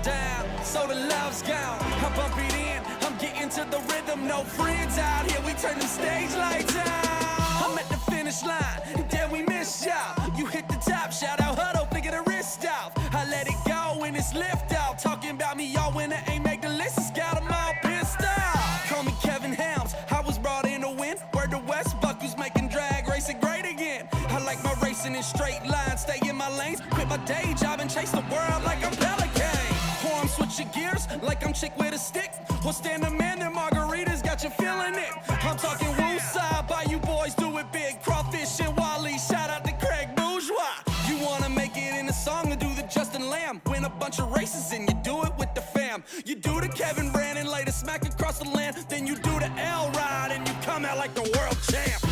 down, so the love's gone. I bump it in, I'm getting to the rhythm. No friends out here, we turn the stage lights out. I'm at the finish line, and then we miss y'all. You hit the top, shout out Huddle, figure the wrist off. I let it go when it's lift off. Talking about me, y'all when I ain't make the list. It's got 'em all pissed off. Call me Kevin Helms, I was brought in to win. Word to West, Buck who's making drag racing great again. I like my racing in straight lines, stay in my lanes. Quit my day job and chase the world like I'm Pelican. Or I'm switching gears like I'm chick with a stick. Or stand a man and margaritas got you feeling it. I'm talking woosah, by you boys do it big. Crawfish and Wally, shout out to Craig Bourgeois. You wanna make it in a song and do the Justin Lamb. Win a bunch of races and you do it with the fam. You do the Kevin Brandon, lay the smack across the land. Then you do the L ride and you come out like the world champ.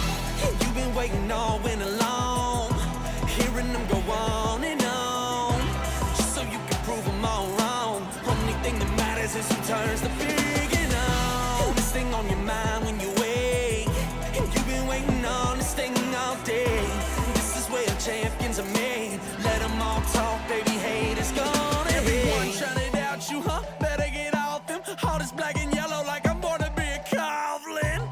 You've been waiting all winter long, hearing them go on and on, just so you can prove them all wrong. Only thing that matters is who turns the big and on. This thing on your mind when you wake, and you've been waiting on this thing all day. This is where champions are made. Let them all talk, baby, haters gonna hate. Everyone trying to doubt you, huh? Better get off them. All this black and yellow like I'm born to be a Coughlin.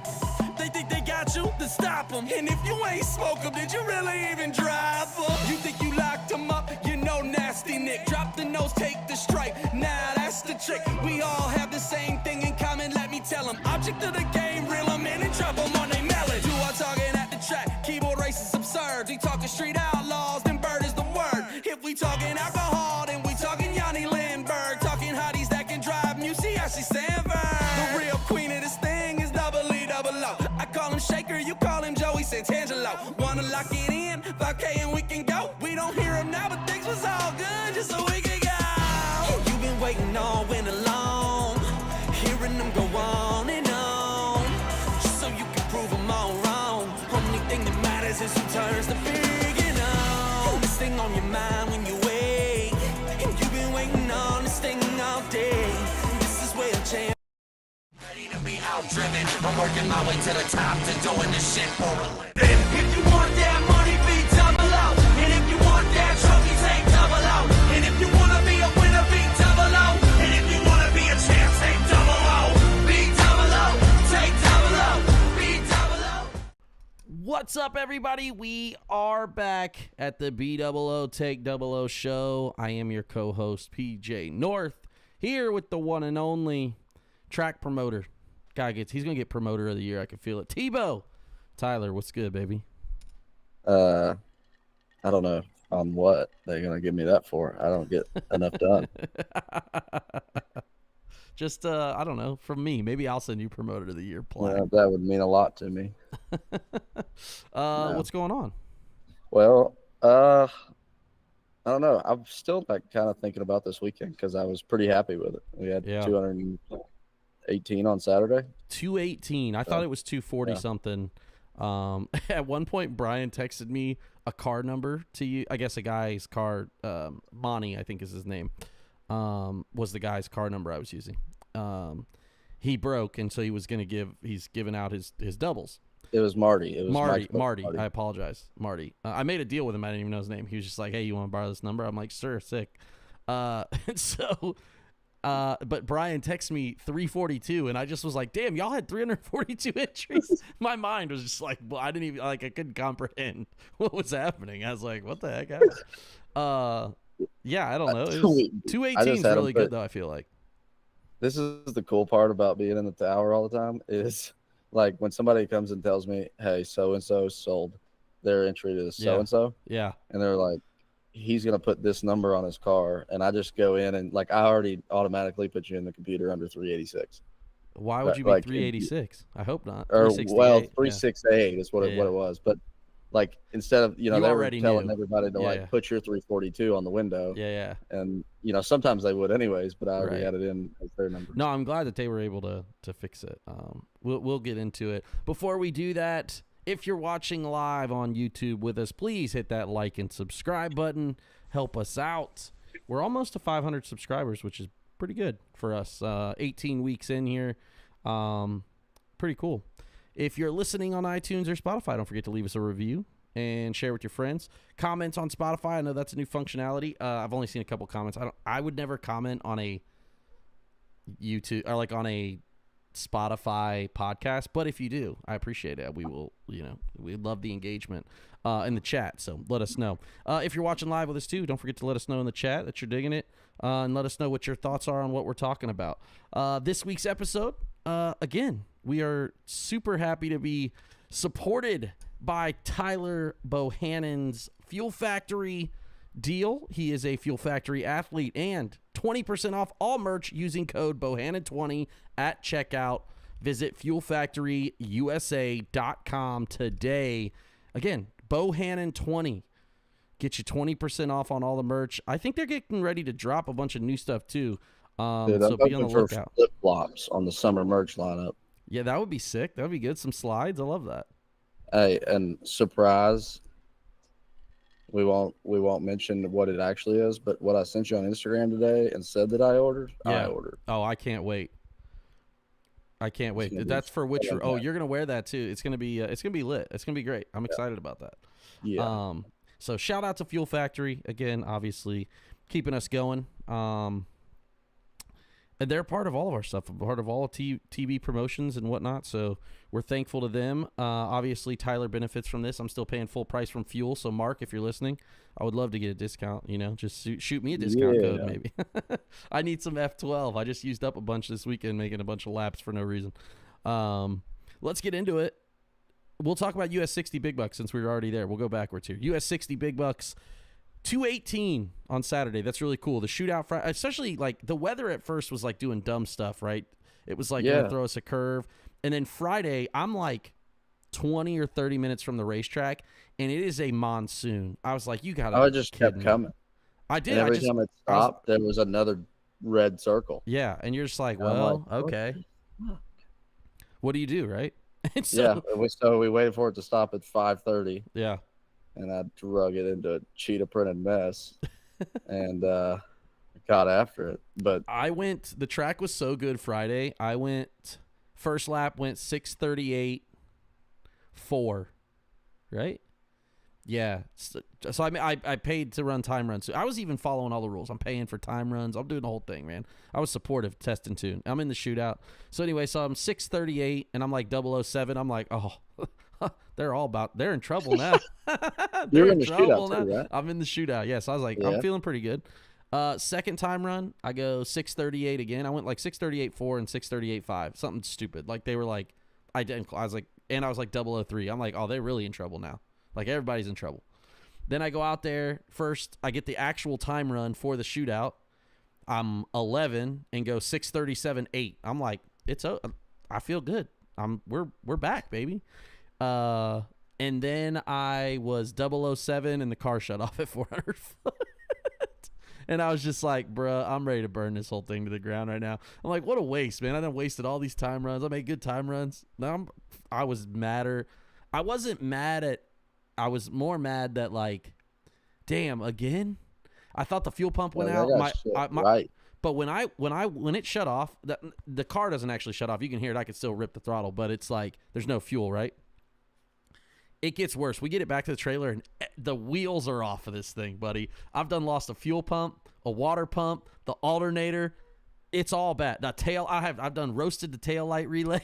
They think they got you, then stop them. And if you ain't smoke them, did you really even drive them? You think you locked them up, you know nasty Nick. Drop the nose, take the strike, nah, that's the trick. We all have the same thing in common, let me tell them. Object of the game, reel them in and drop them on they melon. You are talking at the track, keyboard race is absurd. We talking street outlaws, then bird is the word. If we talking alcohol, then we talking Yanni Lindbergh. Talking hotties that can drive them, you see how she Sandberg. The real queen of this thing is double E double O. I call him Shaker, you call him Joey Santangelo. Wanna lock it in, 5K and we can go. We don't hear him now, but things was all good just so we can go. You've been waiting all winter long, hearing them go on and on, just so you can prove them all wrong. Only thing that matters is who turns the big and on. This thing on your mind when you wake, and you've been waiting on this thing all day. This is where champ. Ready to be out-driven, I'm working my way to the top to doing this shit for a living. If you want that money, be double out. And if you want that trophy, take double out. And if you wanna be a winner, be double out. And if you wanna be a champ, take double out. Be double out, take double out, be double out. What's up, everybody? We are back at the BE00TAKE00 show. I am your co-host, PJ North, here with the one and only track promoter. He's gonna get promoter of the year. I can feel it. Tebow, Tyler, what's good, baby? I don't know on what they're gonna give me that for. I don't get enough done. Just I don't know. From me, maybe I'll send you promoter of the year. Well, that would mean a lot to me. What's going on? Well, I don't know. I'm still like kind of thinking about this weekend because I was pretty happy with it. We had 218 on Saturday. 218. I thought it was 240 something. At one point, Brian texted me a car number to you. I guess a guy's car, Monty, I think is his name, was the guy's car number I was using. He broke, and so he's giving out his doubles. It was Marty. It was Marty. I apologize, Marty. I made a deal with him. I didn't even know his name. He was just like, "Hey, you want to borrow this number?" I'm like, "Sure, sick." And so. But Brian texted me 342, and I just was like, damn, y'all had 342 entries. My mind was just like, well, I couldn't comprehend what was happening. I was like, what the heck happened? Yeah, I don't know. 218 is really good, though, I feel like. This is the cool part about being in the tower all the time is, like, when somebody comes and tells me, hey, so-and-so sold their entry to so-and-so. Yeah. And they're like, he's going to put this number on his car, and I just go in and, like, I already automatically put you in the computer under 386. Why would you be like, 386? I hope not. Or, well, 368 is what it was. But, like, instead of, they were telling everybody to, like, put your 342 on the window. Yeah. And, sometimes they would anyways, but I already had it in as their number. No, I'm glad that they were able to fix it. We'll get into it. Before we do that, if you're watching live on YouTube with us, please hit that like and subscribe button. Help us out. We're almost to 500 subscribers, which is pretty good for us. 18 weeks in here. Pretty cool. If you're listening on iTunes or Spotify, don't forget to leave us a review. and share with your friends. Comments on Spotify. I know that's a new functionality. I've only seen a couple comments. I would never comment on a YouTube or like on a Spotify podcast, but if you do, I appreciate it. We will, we love the engagement in the chat, so let us know. If you're watching live with us too, don't forget to let us know in the chat that you're digging it, and let us know what your thoughts are on what we're talking about. This week's episode, again, we are super happy to be supported by Tyler Bohannon's Fuel Factory deal. He is a Fuel Factory athlete, and 20% off all merch using code Bohannon20 at checkout. Visit fuelfactoryusa.com today. Again, Bohannon20. Get you 20% off on all the merch. I think they're getting ready to drop a bunch of new stuff too. Dude, so be on the lookout. Flip-flops on the summer merch lineup. Yeah, that would be sick. That would be good. Some slides. I love that. Hey, and surprise, we won't mention what it actually is, but what I sent you on Instagram today and said that I ordered, I ordered. Oh, I can't wait. I can't wait. That's for which? Oh, you're gonna wear that too. It's gonna be lit. It's gonna be great. I'm excited about that. Yeah. So shout out to Fuel Factory again. Obviously, keeping us going. And they're part of all of our stuff, part of all TV promotions and whatnot. So we're thankful to them. Obviously, Tyler benefits from this. I'm still paying full price from Fuel. So, Mark, if you're listening, I would love to get a discount. Just shoot me a discount code, maybe. I need some F12. I just used up a bunch this weekend making a bunch of laps for no reason. Let's get into it. We'll talk about US 60 Big Bucks since we were already there. We'll go backwards here. US 60 Big Bucks. 218 on Saturday. That's really cool. The shootout Friday, especially like the weather at first was like doing dumb stuff, right? It was like gonna throw us a curve. And then Friday, I'm like 20 or 30 minutes from the racetrack, and it is a monsoon. I was like, you gotta. I just kept coming. I did. And every time it stopped, there was another red circle. Yeah, and you're just like, well, okay. What do you do, right? So we waited for it to stop at 5:30. Yeah. And I drug it into a cheetah printed mess and got after it. But the track was so good Friday. I went, first lap went 6:38.4, right? Yeah. So I paid to run time runs. I was even following all the rules. I'm paying for time runs. I'm doing the whole thing, man. I was supportive, test and tune. I'm in the shootout. So anyway, so I'm 6:38 and I'm like 007. I'm like, oh, they're in trouble now. You're in the shootout too, right? I'm in the shootout. Yes. I was like, I'm feeling pretty good. Second time run, I go 6:38 again. I went like 6:38.4 and 6:38.5. Something stupid. Like they were like identical. I was like 003. I'm like, oh, they're really in trouble now. Like everybody's in trouble. Then I go out there first. I get the actual time run for the shootout. I'm 11 and go 6:37.8. I'm like, I feel good. We're back, baby. And then I was 007 and the car shut off at 400 foot. And I was just like, bruh, I'm ready to burn this whole thing to the ground right now. I'm like, what a waste, man. I done wasted all these time runs. I made good time runs. Now I was madder. I wasn't mad I was more mad that like, damn, again? I thought the fuel pump went out. Right. But when it shut off, the car doesn't actually shut off. You can hear it. I could still rip the throttle, but it's like there's no fuel, right? It gets worse. We get it back to the trailer, and the wheels are off of this thing, buddy. I've lost a fuel pump, a water pump, the alternator. It's all bad. The tail. I've done roasted the tail light relay.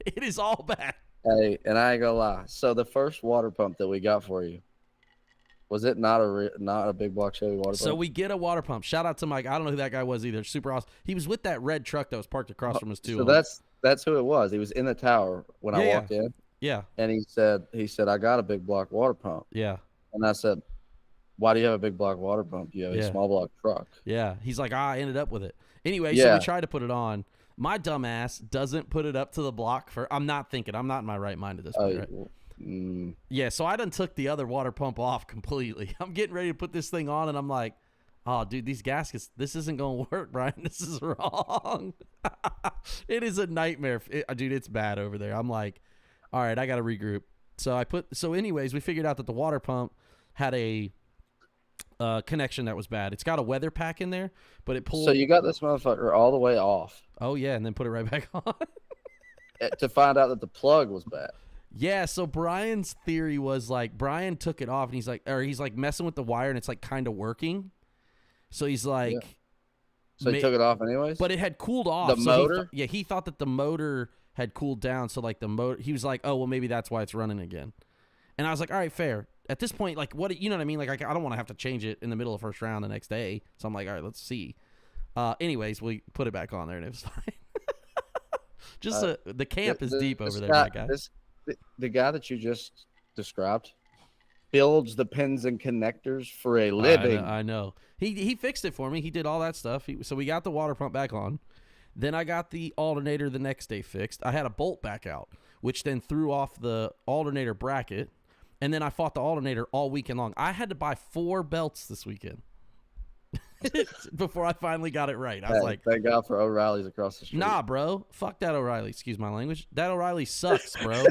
It is all bad. Hey, and I ain't gonna lie. So the first water pump that we got for you, was it not a big block Chevy water pump? So we get a water pump. Shout out to Mike. I don't know who that guy was either. Super awesome. He was with that red truck that was parked across from us too. So that's who it was. He was in the tower when I walked in. Yeah. And he said, I got a big block water pump. Yeah. And I said, why do you have a big block water pump? You have a small block truck. Yeah. He's like, I ended up with it. Anyway, so we tried to put it on. My dumb ass doesn't put it up to the block I'm not in my right mind at this point, right? Yeah, so I done took the other water pump off completely. I'm getting ready to put this thing on, and I'm like, oh, dude, these gaskets, this isn't going to work, Brian. This is wrong. It is a nightmare. Dude, it's bad over there. I'm like, all right, I got to regroup. So anyways, we figured out that the water pump had a connection that was bad. It's got a weather pack in there, but it pulled. So you got this motherfucker all the way off. Oh, yeah, and then put it right back on. To find out that the plug was bad. Yeah, so Brian's theory was like Brian took it off and he's like messing with the wire and it's like kind of working. So he's like, so he took it off anyways. But it had cooled off. The motor. He thought that the motor had cooled down. So like the motor, he was like, oh well, maybe that's why it's running again. And I was like, all right, fair. At this point, like what you know what I mean? Like I don't want to have to change it in the middle of first round the next day. So I'm like, all right, let's see. Anyways, we put it back on there and it was fine. Just the camp is deep over there, my guy. The guy that you just described builds the pins and connectors for a living. I know. He fixed it for me. He did all that stuff. So we got the water pump back on. Then I got the alternator the next day fixed. I had a bolt back out, which then threw off the alternator bracket. And then I fought the alternator all weekend long. I had to buy 4 belts this weekend before I finally got it right. I was like, thank God for O'Reilly's across the street. Nah, bro. Fuck that O'Reilly. Excuse my language. That O'Reilly sucks, bro.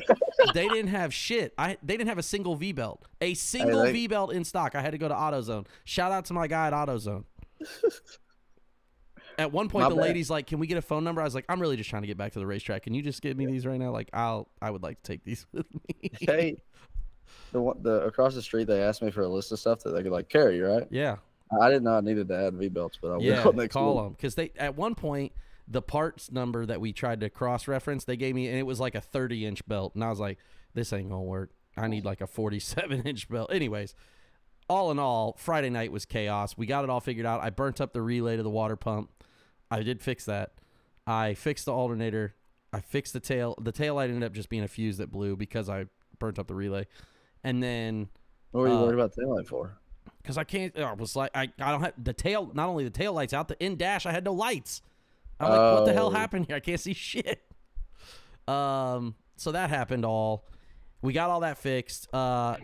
They didn't have shit. They didn't have a single V-belt. A single V-belt in stock. I had to go to AutoZone. Shout out to my guy at AutoZone. At one point, lady's like, can we get a phone number? I was like, I'm really just trying to get back to the racetrack. Can you just give me these right now? Like, I would like to take these with me. Hey, the across the street, they asked me for a list of stuff that they could like carry, right? Yeah. I did not needed to add V-belts, but I will call them because they at one point the parts number that we tried to cross-reference they gave me and it was like a 30-inch belt and I was like, this ain't gonna work. I need like a 47-inch belt. Anyways, all in all, Friday night was chaos. We got it all figured out. I burnt up the relay to the water pump. I did fix that. I fixed the alternator. I fixed the tail. The tail light ended up just being a fuse that blew because I burnt up the relay. And then what were you worried about the tail light for? Because I can't. I was like, I don't have the tail. Not only the tail lights out, the in dash I had no lights. I'm like, what the hell happened here? I can't see shit. So that happened all. We got all that fixed.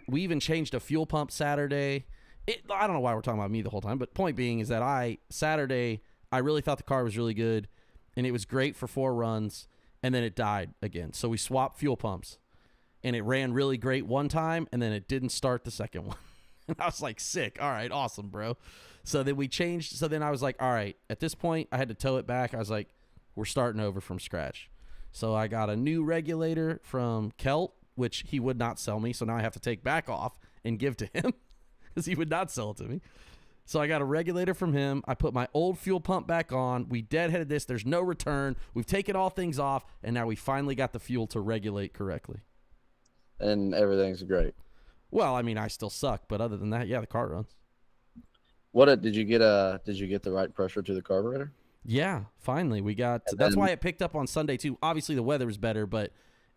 We even changed a fuel pump Saturday. I don't know why we're talking about me the whole time, but point being is that Saturday I really thought the car was really good, and it was great for 4 runs, and then it died again. So we swapped fuel pumps, and it ran really great one time, and then it didn't start the second one. And I was like, sick. All right, awesome, bro. So then we changed. So then I was like, all right, at this point, I had to tow it back. I was like, we're starting over from scratch. So I got a new regulator from Kelt, which he would not sell me. So now I have to take back off and give to him because he would not sell it to me. So I got a regulator from him. I put my old fuel pump back on. We deadheaded this. There's no return. We've taken all things off, and now we finally got the fuel to regulate correctly. And everything's great. Well, I mean, I still suck, but other than that, yeah, the car runs. Did you get the right pressure to the carburetor? Yeah, finally we got. That's why it picked up on Sunday too. Obviously, the weather was better, but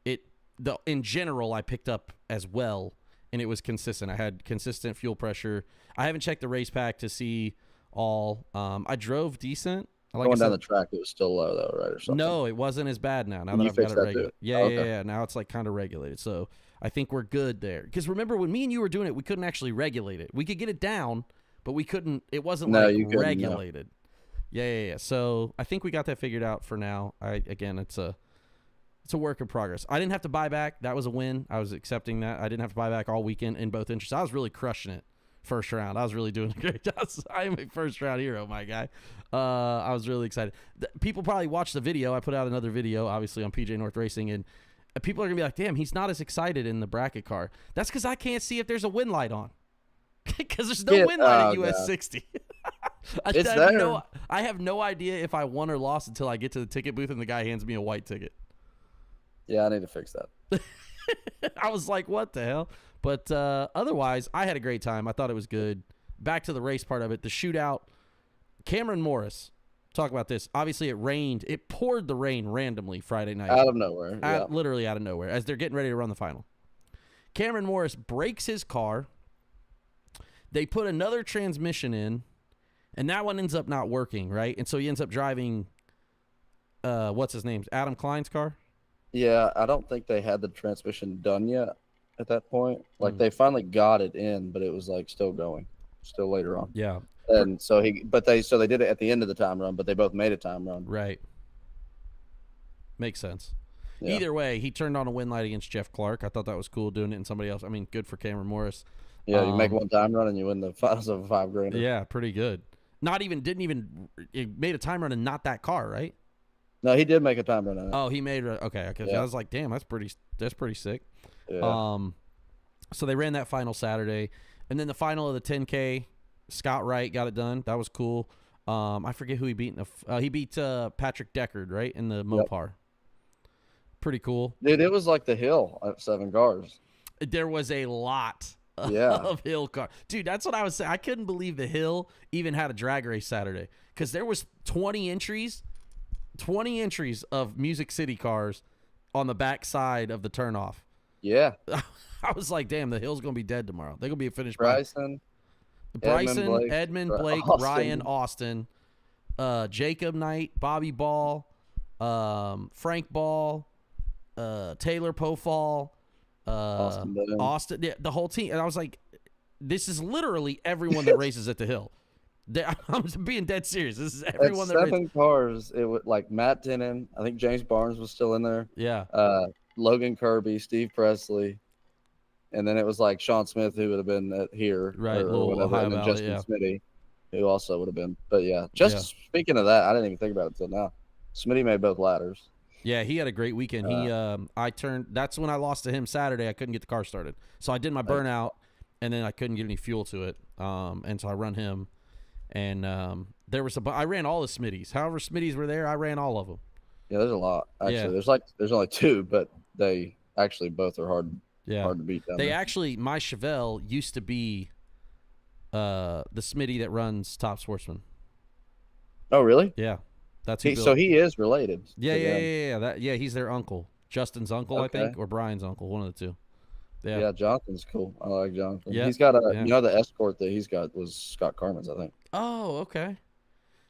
in general, I picked up as well, and it was consistent. I had consistent fuel pressure. I haven't checked the race pack to see all. I drove decent. Going down the track, it was still low though, right, or something? No, it wasn't as bad now. Now that I've got it regulated. Yeah. Now it's like kind of regulated. So I think we're good there. Because remember when me and you were doing it, we couldn't actually regulate it. We could get it down, but we couldn't. It wasn't regulated. No. Yeah. So I think we got that figured out for now. It's a work in progress. I didn't have to buy back. That was a win. I was accepting that. I didn't have to buy back all weekend in both interests. I was really crushing it first round. I was really doing a great job. I am a first round hero, my guy. I was really excited. People probably watched the video. I put out another video, obviously, on PJ North Racing, and people are going to be like, damn, he's not as excited in the bracket car. That's because I can't see if there's a wind light on. Because there's no wind light at US 60. I have no idea if I won or lost until I get to the ticket booth and the guy hands me a white ticket. Yeah, I need to fix that. I was like, what the hell? But otherwise, I had a great time. I thought it was good. Back to the race part of it, the shootout. Cameron Morris, talk about this. Obviously, it rained. It poured the rain randomly Friday night. Out of nowhere. Literally out of nowhere as they're getting ready to run the final. Cameron Morris breaks his car. They put another transmission in, and that one ends up not working, right? And so he ends up driving, what's his name? Adam Klein's car? Yeah, I don't think they had the transmission done yet at that point. Like, they finally got it in, but it was, like, still going. Still later on. Yeah. And so they did it at the end of the time run, but they both made a time run. Right. Makes sense. Yeah. Either way, he turned on a win light against Jeff Clark. I thought that was cool doing it in somebody else. I mean, good for Cameron Morris. Yeah, you make one time run and you win the finals of a $5,000. Yeah, pretty good. It made a time run and not that car, right? No, he did make a time run on it. Oh, he made okay. Yeah. I was like, damn, that's pretty sick. Yeah. So they ran that final Saturday, and then the final of the 10K, Scott Wright got it done. That was cool. I forget who he beat. He beat Patrick Deckard, right, in the Mopar. Pretty cool. Dude, it was like the hill at 7 cars. There was a lot of hill cars. Dude, that's what I was saying. I couldn't believe the hill even had a drag race Saturday because there was 20 entries of Music City cars on the back side of the turnoff. Yeah. I was like, damn, the hill's going to be dead tomorrow. They're going to be a finished Bryson, Edmund, Blake, Austin. Ryan, Austin, Jacob Knight, Bobby Ball, Frank Ball, Taylor Pofall, Austin, the whole team. And I was like, this is literally everyone that races at the hill. I'm being dead serious. This is everyone that races. 7 cars. It was like Matt Denon. I think James Barnes was still in there. Yeah. Logan Kirby, Steve Presley. And then it was like Sean Smith, who would have been here. Right. Or whatever. Ohio And then Valley, Justin Smitty, who also would have been. But speaking of that, I didn't even think about it until now. Smitty made both ladders. Yeah, he had a great weekend. That's when I lost to him Saturday. I couldn't get the car started. So I did my burnout, and then I couldn't get any fuel to it. And so I run him. And there was I ran all the Smitties. However Smitties were there, I ran all of them. Yeah, there's a lot. Actually, there's only 2, but they actually both are hard to beat down there. Actually, my Chevelle used to be the Smitty that runs Top Sportsman. Oh, really? Yeah. That's who so he is related. Yeah. He's their uncle. Justin's uncle, Okay. I think, or Brian's uncle, one of the two. Yeah, Jonathan's cool. I like Jonathan. Yeah. He's got the Escort that he's got was Scott Carman's, I think. Oh, okay.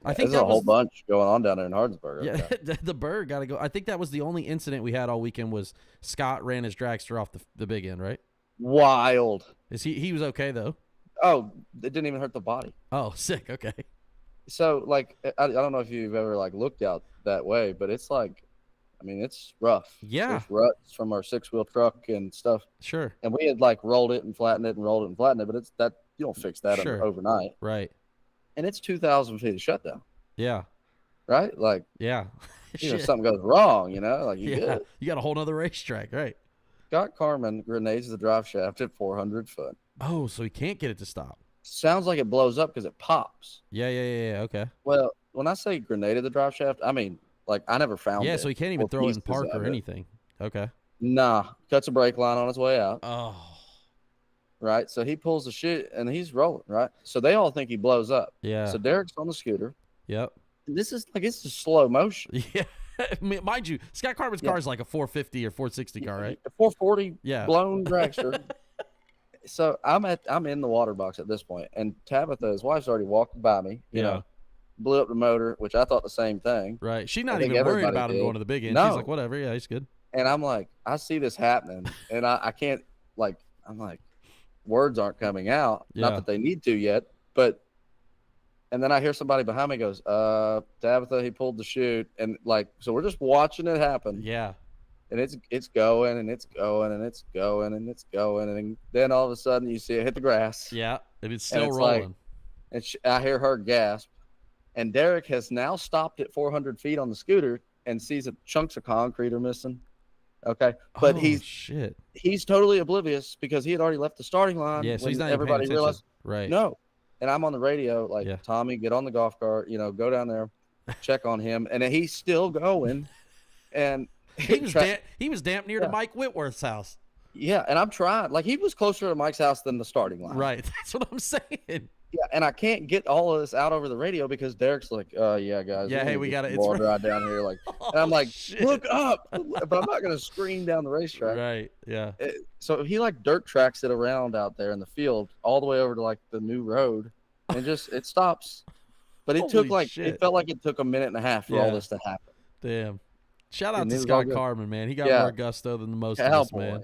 I think there's a whole bunch going on down there in Hardinsburg. Yeah, the bird got to go. I think that was the only incident we had all weekend was Scott ran his dragster off the big end, right? Wild. He was okay though? Oh, it didn't even hurt the body. Oh, sick. Okay. So like, I don't know if you've ever like looked out that way, but it's like, I mean, it's rough. Yeah. There's ruts from our 6-wheel truck and stuff. Sure. And we had like rolled it and flattened it and rolled it and flattened it, but it's that you don't fix that overnight. Right. And it's 2,000 feet of shutdown. Yeah. Right? Like, yeah. If something goes wrong, like you get it. You got a whole nother racetrack, right? Scott Carman grenades the drive shaft at 400 foot. Oh, so he can't get it to stop. Sounds like it blows up because it pops. Yeah. Okay. Well, when I say grenaded the drive shaft, I mean, like, I never found it. Yeah, so he can't even throw it in park or anything. Okay. Nah. Cuts a brake line on his way out. Oh. Right? So he pulls the shit, and he's rolling, right? So they all think he blows up. Yeah. So Derek's on the scooter. Yep. And this is like, it's just slow motion. Yeah. Mind you, Scott Carman's car is like a 450 or 460 car, right? A 440 yeah. blown dragster. So I'm in the water box at this point, and Tabitha, his wife's already walked by me, you know, blew up the motor, which I thought the same thing. Right. She's not even worried about him going to the big end. No. She's like, whatever. Yeah, he's good. And I'm like, I see this happening, and I can't, like, I'm like, words aren't coming out. Not that they need to yet, but, and then I hear somebody behind me goes, Tabitha, he pulled the chute. And like, so we're just watching it happen. Yeah. And it's going and it's going and it's going and it's going. And then all of a sudden you see it hit the grass. Yeah. And it's still rolling. And I hear her gasp. And Derek has now stopped at 400 feet on the scooter and sees that chunks of concrete are missing. Okay. But he's totally oblivious because he had already left the starting line. Yeah. So he's not everybody even realized. Right. No. And I'm on the radio, like, Tommy, get on the golf cart, go down there, check on him. And he's still going. And he was damn near to Mike Whitworth's house. Yeah. And I'm trying. Like, he was closer to Mike's house than the starting line. Right. That's what I'm saying. Yeah. And I can't get all of this out over the radio because Derek's like, yeah, guys. Yeah. Hey, we got it. It's right down here. Like, and I'm like, look up. But I'm not going to scream down the racetrack. Right. Yeah. So he like dirt tracks it around out there in the field all the way over to like the new road and it stops. But it took it felt like it took a minute and a half for all this to happen. Damn. Shout out to Scott Carman, man. He got more gusto than the most of us, man.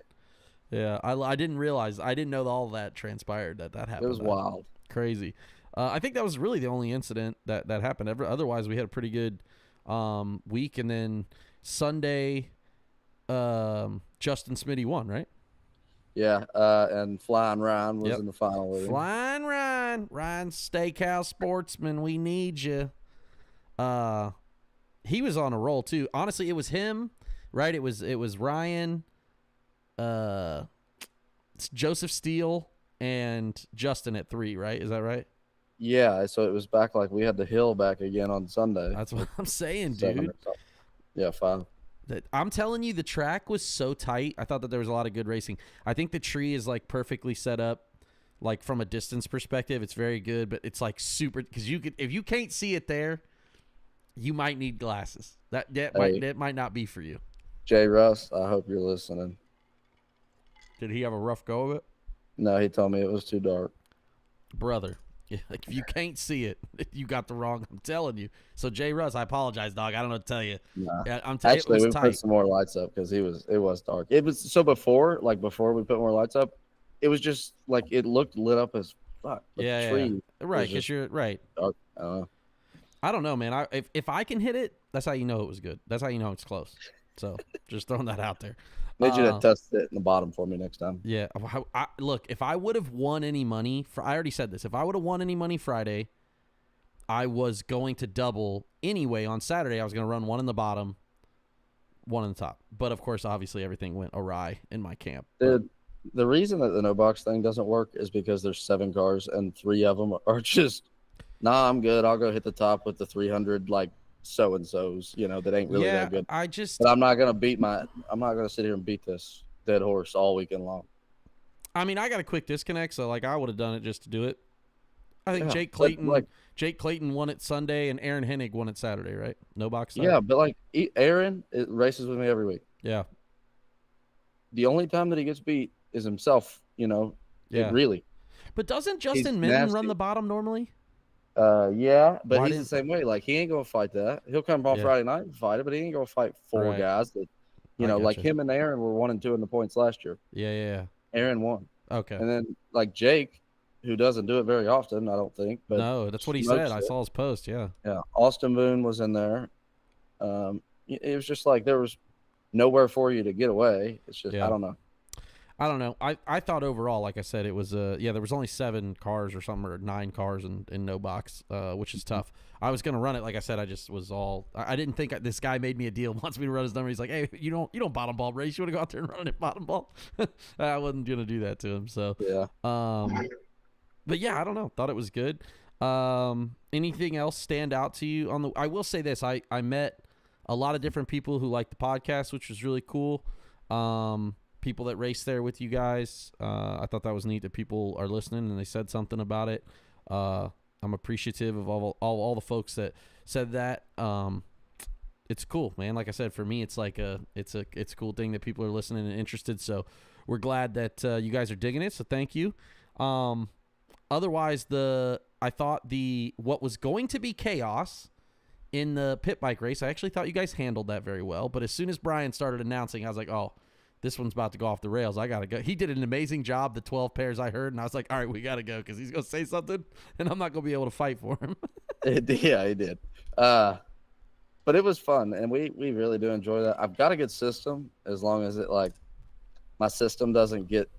Yeah. I didn't realize, I didn't know all that transpired that happened. It was wild. Crazy. I think that was really the only incident that happened. Otherwise, we had a pretty good week. And then Sunday, Justin Smitty won, right? Yeah, and Flying Ryan was in the final with him. Flying Ryan, Steakhouse Sportsman, we need you. He was on a roll too. Honestly, it was him, right? It was Ryan, it's Joseph Steele and Justin at 3, right? Is that right? Yeah, so it was back like we had the hill back again on Sunday. That's what I'm saying, 7 dude. or something. Yeah, 5. I'm telling you, the track was so tight. I thought that there was a lot of good racing. I think the tree is like perfectly set up, like from a distance perspective. It's very good, but it's like super because if you can't see it there, you might need glasses. That might not be for you. Jay Russ, I hope you're listening. Did he have a rough go of it? No, he told me it was too dark. Brother, yeah, like if you can't see it, you got the wrong. I'm telling you. So Jay Russ, I apologize, dog. I don't know what to tell you. Nah. Yeah, I'm telling you, Actually, it we was put tight. some more lights up because it was dark. It was so before we put more lights up, it was just like it looked lit up as fuck. But the tree right, because you're right. Dark. I don't know, man. If I can hit it, that's how you know it was good. That's how you know it's close. So just throwing that out there. Need you to test it in the bottom for me next time. Yeah. Look, if I would have won any money, I already said this. If I would have won any money Friday, I was going to double anyway on Saturday. I was going to run 1 in the bottom, 1 in the top. But, of course, obviously everything went awry in my camp. Dude, the reason that the no box thing doesn't work is because there's 7 cars and 3 of them are just, nah, I'm good. I'll go hit the top with the 300 like so-and-sos, that ain't really that good. But I'm not going to sit here and beat this dead horse all weekend long. I mean, I got a quick disconnect, so like I would have done it just to do it. I think Jake Clayton won it Sunday and Aaron Hennig won it Saturday, right? No box Saturday. Yeah, but like Aaron races with me every week. Yeah. The only time that he gets beat is himself, Yeah. Really. But doesn't Justin Minton run the bottom normally? Yeah, but he's the same way. Like he ain't gonna fight that. He'll come on Friday night and fight it, but he ain't gonna fight 4 guys that, like him and Aaron were 1 and 2 in the points last year. Yeah. Aaron won. Okay. And then like Jake, who doesn't do it very often, I don't think. But no, that's what he said. I saw his post. Yeah. Yeah. Austin Boone was in there. It was just like there was nowhere for you to get away. It's just I don't know. I thought overall, like I said, it was there was only 7 cars or something, or 9 cars in no box, which is tough. I was gonna run it, like I said, I just was I didn't think this guy made me a deal, wants me to run his number. He's like, hey, you don't bottom ball race. You want to go out there and run it bottom ball? I wasn't gonna do that to him. So yeah. But yeah, I don't know. Thought it was good. Anything else stand out to you I will say this. I met a lot of different people who like the podcast, which was really cool. People that race there with you guys. I thought that was neat that people are listening and they said something about it. I'm appreciative of all the folks that said that. It's cool, man. Like I said, for me, it's like it's a cool thing that people are listening and interested. So we're glad that you guys are digging it. So thank you. Otherwise, I thought what was going to be chaos in the pit bike race, I actually thought you guys handled that very well. But as soon as Brian started announcing, I was like, oh, this one's about to go off the rails. I got to go. He did an amazing job, the 12 pairs I heard, and I was like, all right, we got to go because he's going to say something, and I'm not going to be able to fight for him. Yeah, he did. But it was fun, and we really do enjoy that. I've got a good system as long as my system doesn't get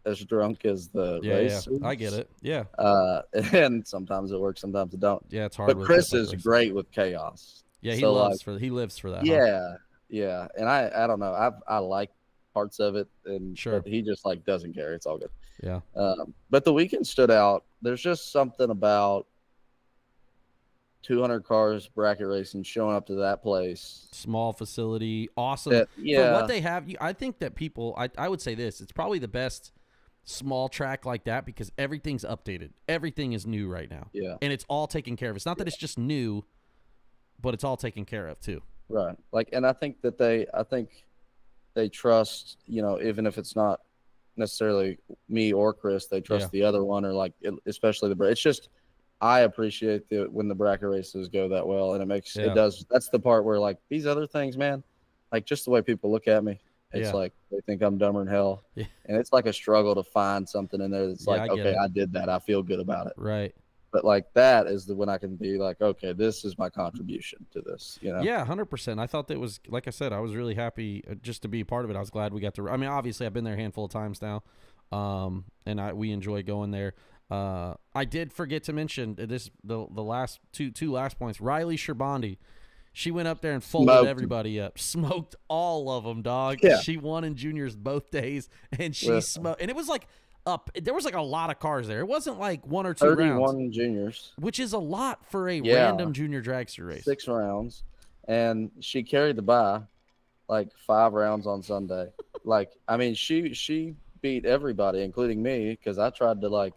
as drunk as the race. Yeah, I get it. Yeah. And sometimes it works, sometimes it don't. Yeah, it's hard. But Chris is great with chaos. Yeah, he lives for that. Yeah, huh? Yeah, and I don't know. I like parts of it, and sure, but he just doesn't care. It's all good. Yeah. But the weekend stood out. There's just something about 200 cars bracket racing showing up to that place. Small facility, awesome. For what they have, I think that people. I would say this. It's probably the best small track like that because everything's updated. Everything is new right now. Yeah. And it's all taken care of. It's not that it's just new, but it's all taken care of too. Right. And I think that they trust, even if it's not necessarily me or Chris, they trust the other one or especially it's just, I appreciate when the bracket races go that well. And it does. That's the part where these other things, man, just the way people look at me, it's they think I'm dumber than hell. Yeah. And it's a struggle to find something in there that's okay, I did that. I feel good about it. Right. But that is when I can be okay, this is my contribution to this, Yeah, 100%. I thought that was, like I said, I was really happy just to be a part of it. I was glad we got to. I mean, obviously, I've been there a handful of times now, and we enjoy going there. I did forget to mention the last two last points. Riley Sherbandi, She went up there and folded everybody up. Smoked all of them, dog. Yeah. She won in juniors both days, and she smoked. And it was like there was like a lot of cars there. It wasn't like 1 or 2 rounds. 31 juniors. Which is a lot for a random junior dragster race. 6 rounds. And she carried the bye like 5 rounds on Sunday. Like, I mean, she beat everybody, including me, because I tried to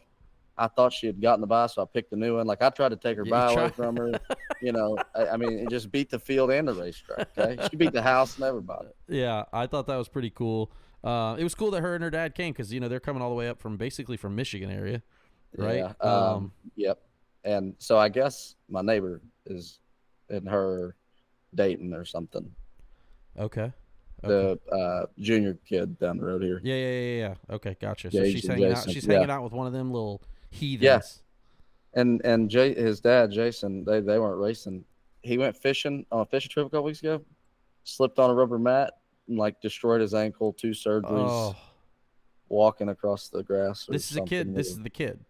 I thought she had gotten the bye, so I picked a new one. Like, I tried to take her bye away from her. You know, I mean, it just beat the field and the racetrack. Okay, she beat the house and everybody. Yeah, I thought that was pretty cool. It was cool that her and her dad came because they're coming all the way up from Michigan area, right? Yeah. Yep. And so I guess my neighbor is in her dating or something. Okay. The junior kid down the road here. Yeah. Okay, gotcha. So Yeah, she's hanging out. She's hanging out with one of them little heathens. Yes. And his dad, Jason, they weren't racing. He went fishing on a fishing trip a couple weeks ago, slipped on a rubber mat and destroyed his ankle, 2 surgeries, walking across the grass. This is a kid. This is the kid.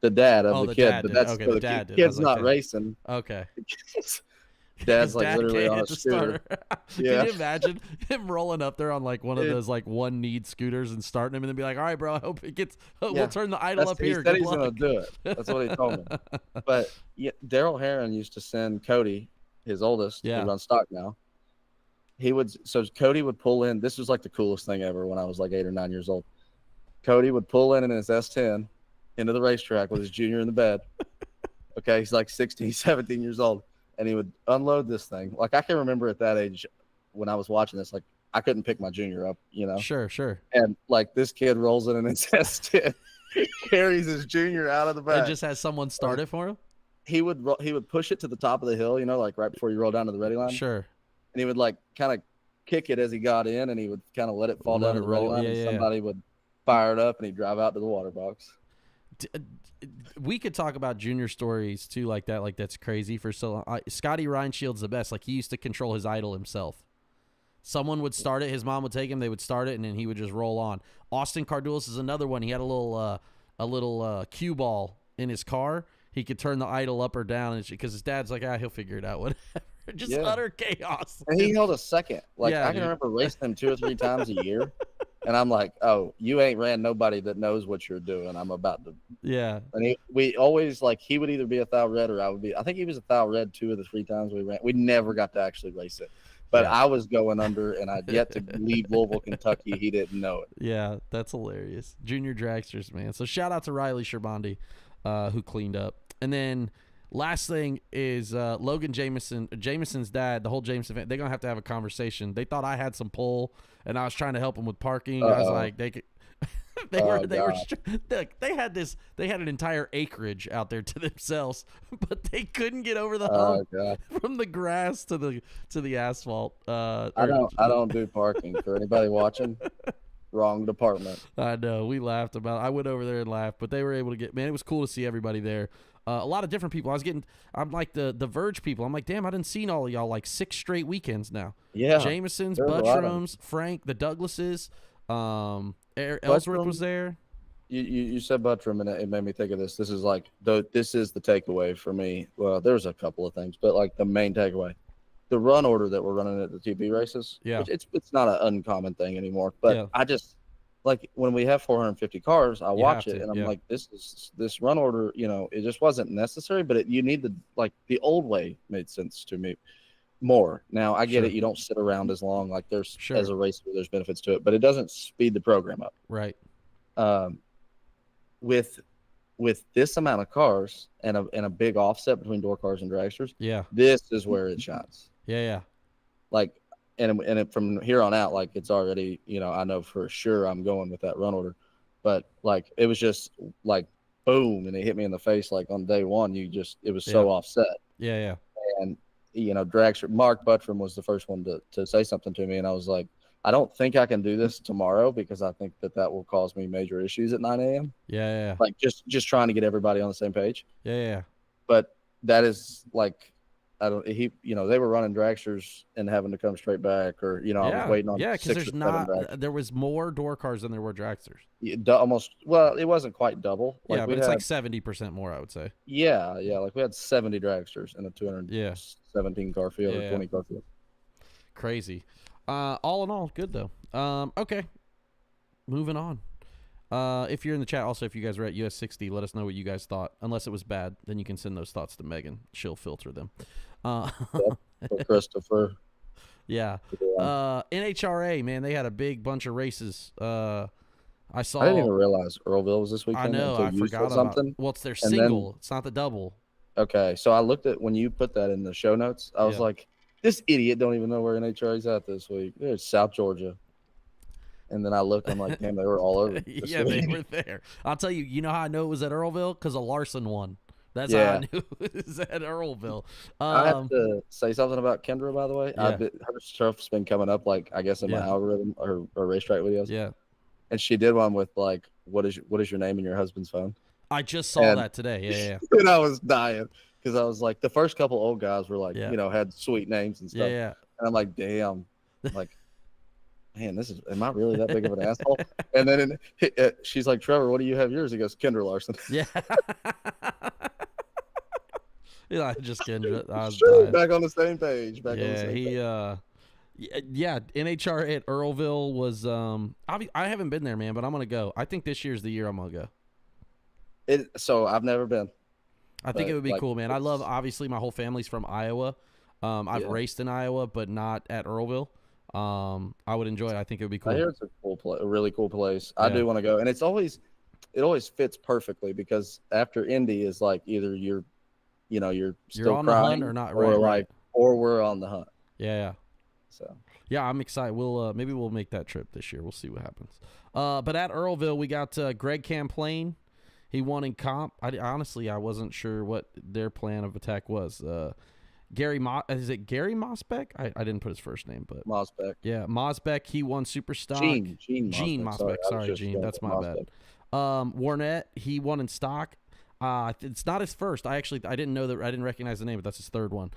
The dad of the kid, but that's the dad. Kid's not racing. Okay. Dad's dad literally on a scooter. Yeah. Can you imagine him rolling up there on one of those one need scooters and starting him and then be like, all right, bro, I hope it gets, we'll turn the idle up here. He said he's going to do it. That's what he told me. But Daryl Heron used to send Cody, his oldest, who runs stock now. So Cody would pull in. This was the coolest thing ever when I was 8 or 9 years old. Cody would pull in his S10 into the racetrack with his junior in the bed. Okay. He's 16, 17 years old. And he would unload this thing. I can remember at that age when I was watching this, I couldn't pick my junior up, you know? Sure. And this kid rolls in and his S10, carries his junior out of the back. And just has someone start it for him? He would push it to the top of the hill, you know, right before you roll down to the ready line. Sure. And he would kind of kick it as he got in, and he would kind of let it fall down to the ready line. And somebody would fire it up, and he'd drive out to the water box. We could talk about junior stories too, like that. That's crazy for so long. Scotty Reinshield's the best. He used to control his idle himself. Someone would start it, his mom would take him, they would start it, and then he would just roll on. Austin Cardulis is another one. He had a little cue ball in his car. He could turn the idle up or down because his dad's he'll figure it out. Whatever. Just utter chaos. And he held a second. I can remember racing him 2 or 3 times a year. And I'm like, oh, you ain't ran nobody that knows what you're doing. I'm about to. Yeah. And we always he would either be a thou red or I would be. I think he was a thou red 2 of the 3 times we ran. We never got to actually race it. But I was going under, and I'd yet to leave Louisville, Kentucky. He didn't know it. Yeah, that's hilarious. Junior dragsters, man. So shout out to Riley Sherbandi, who cleaned up. And then last thing is Logan Jameson's dad, the whole Jameson family, they're going to have a conversation. They thought I had some pull, and I was trying to help them with parking. I was like, they had an entire acreage out there to themselves, but they couldn't get over the hump from the grass to the asphalt. I don't do parking for anybody watching. Wrong department. I know. We laughed about it. I went over there and laughed, but they were able to get, man, it was cool to see everybody there. A lot of different people. I'm like the Verge people. I'm like, damn, I didn't see all of y'all 6 straight weekends now. Yeah. Jamesons, Buttrams, Frank, the Douglases, Ellsworth was there. You said Buttram, and it made me think of this. This is this is the takeaway for me. Well, there's a couple of things, but the main takeaway. The run order that we're running at the TB races, it's not an uncommon thing anymore. But I just when we have 450 cars, I watch it and I'm like, this run order, it just wasn't necessary. But you need the old way made sense to me more. Now I get it. You don't sit around as long. There's as a racer, there's benefits to it, but it doesn't speed the program up. Right. With this amount of cars and a big offset between door cars and dragsters, this is where it shines. Yeah. And from here on out, it's already, I know for sure I'm going with that run order, but it was just boom, and it hit me in the face on day one. It was so offset. Yeah. And dragster Mark Buttram was the first one to say something to me, and I was like, I don't think I can do this tomorrow because I think that will cause me major issues at 9 a.m. Yeah. Just trying to get everybody on the same page. Yeah. But that is I don't. They were running dragsters and having to come straight back, or I was waiting on because 6 there's or 7 not dragsters. there was more door cars than there were dragsters. Almost. Well, it wasn't quite double. Yeah, but it's like 70% more, I would say. Yeah, like we had 70 dragsters in a 217 car field or 20 car field. Crazy. All in all, good though. Okay, moving on. If you're in the chat, also, if you guys were at US 60, let us know what you guys thought. Unless it was bad, then you can send those thoughts to Megan. She'll filter them. Christopher. Yeah. NHRA, man, they had a big bunch of races. I saw. I didn't even realize Earlville was this weekend. I know. I forgot about. Well, it's their single. It's not the double. Okay, so I looked at when you put that in the show notes. I was like, this idiot don't even know where NHRA's at this week. It's South Georgia. And then I looked, I'm like, damn, they were all over. Yeah, they were there. I'll tell you, you know how I know it was at Earlville? Because a Larson won. That's how I knew it was at Earlville. I have to say something about Kendra, by the way. Her stuff's been coming up, like, I guess in my algorithm or racetrack videos. Yeah. And she did one with, like, what is your name in your husband's phone? I just saw that today. Yeah. And I was dying because I was like, the first couple old guys were like, had sweet names and stuff. Yeah. And I'm like, damn. Like, man, am I really that big of an asshole? And then she's like, Trevor, what do you have yours? He goes, Kendra Larson. Yeah. Just Kendra. Back on the same page. Page. NHRA at Earlville was, I haven't been there, man, but I'm going to go. I think this year's the year I'm going to go. So I've never been. I think it would be cool, man. I love, obviously, my whole family's from Iowa. I've raced in Iowa, but not at Earlville. I would enjoy it. I think it would be cool. I hear it's a really cool place. I do want to go, and it always fits perfectly because after Indy is like either you're still on crying the hunt or not, or we're on the hunt. Yeah. So I'm excited. We'll maybe we'll make that trip this year. We'll see what happens. But at Earlville, we got Greg Camplain. He won in comp. Honestly, I wasn't sure what their plan of attack was. Is it Gary Mosbeck? I didn't put his first name, but Mosbeck. Yeah, Mosbeck. He won Super Stock. Gene Mosbeck. Sorry, Gene. That's my bad. Warnett. He won in stock. It's not his first. I didn't know that. I didn't recognize the name, but that's his third one.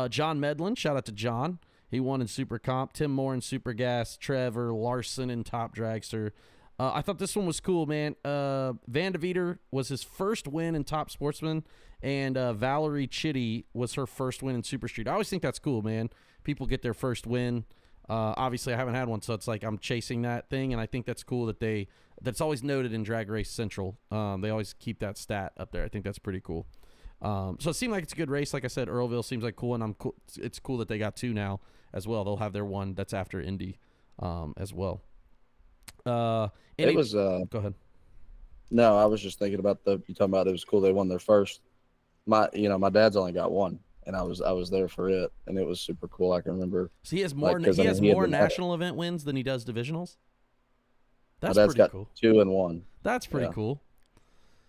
John Medlin. Shout out to John. He won in Super Comp. Tim Moore in Super Gas. Trevor Larson in Top Dragster. I thought this one was cool, man. Van de Veter was his first win in Top Sportsman, and Valerie Chitty was her first win in Super Street. I always think that's cool, man. People get their first win. Obviously, I haven't had one, so it's like I'm chasing that thing, and I think that's cool that that's always noted in Drag Race Central. They always keep that stat up there. I think that's pretty cool. So it seemed like it's a good race. Like I said, Earlville seems like cool, and it's cool that they got two now as well. They'll have their one that's after Indy as well. Go ahead. No, I was just thinking about you talking about it was cool they won their first. My dad's only got one, and I was there for it, and it was super cool. I can remember. So he has more. He has more national event wins than he does divisionals. That's pretty cool. 2 and 1. That's pretty cool.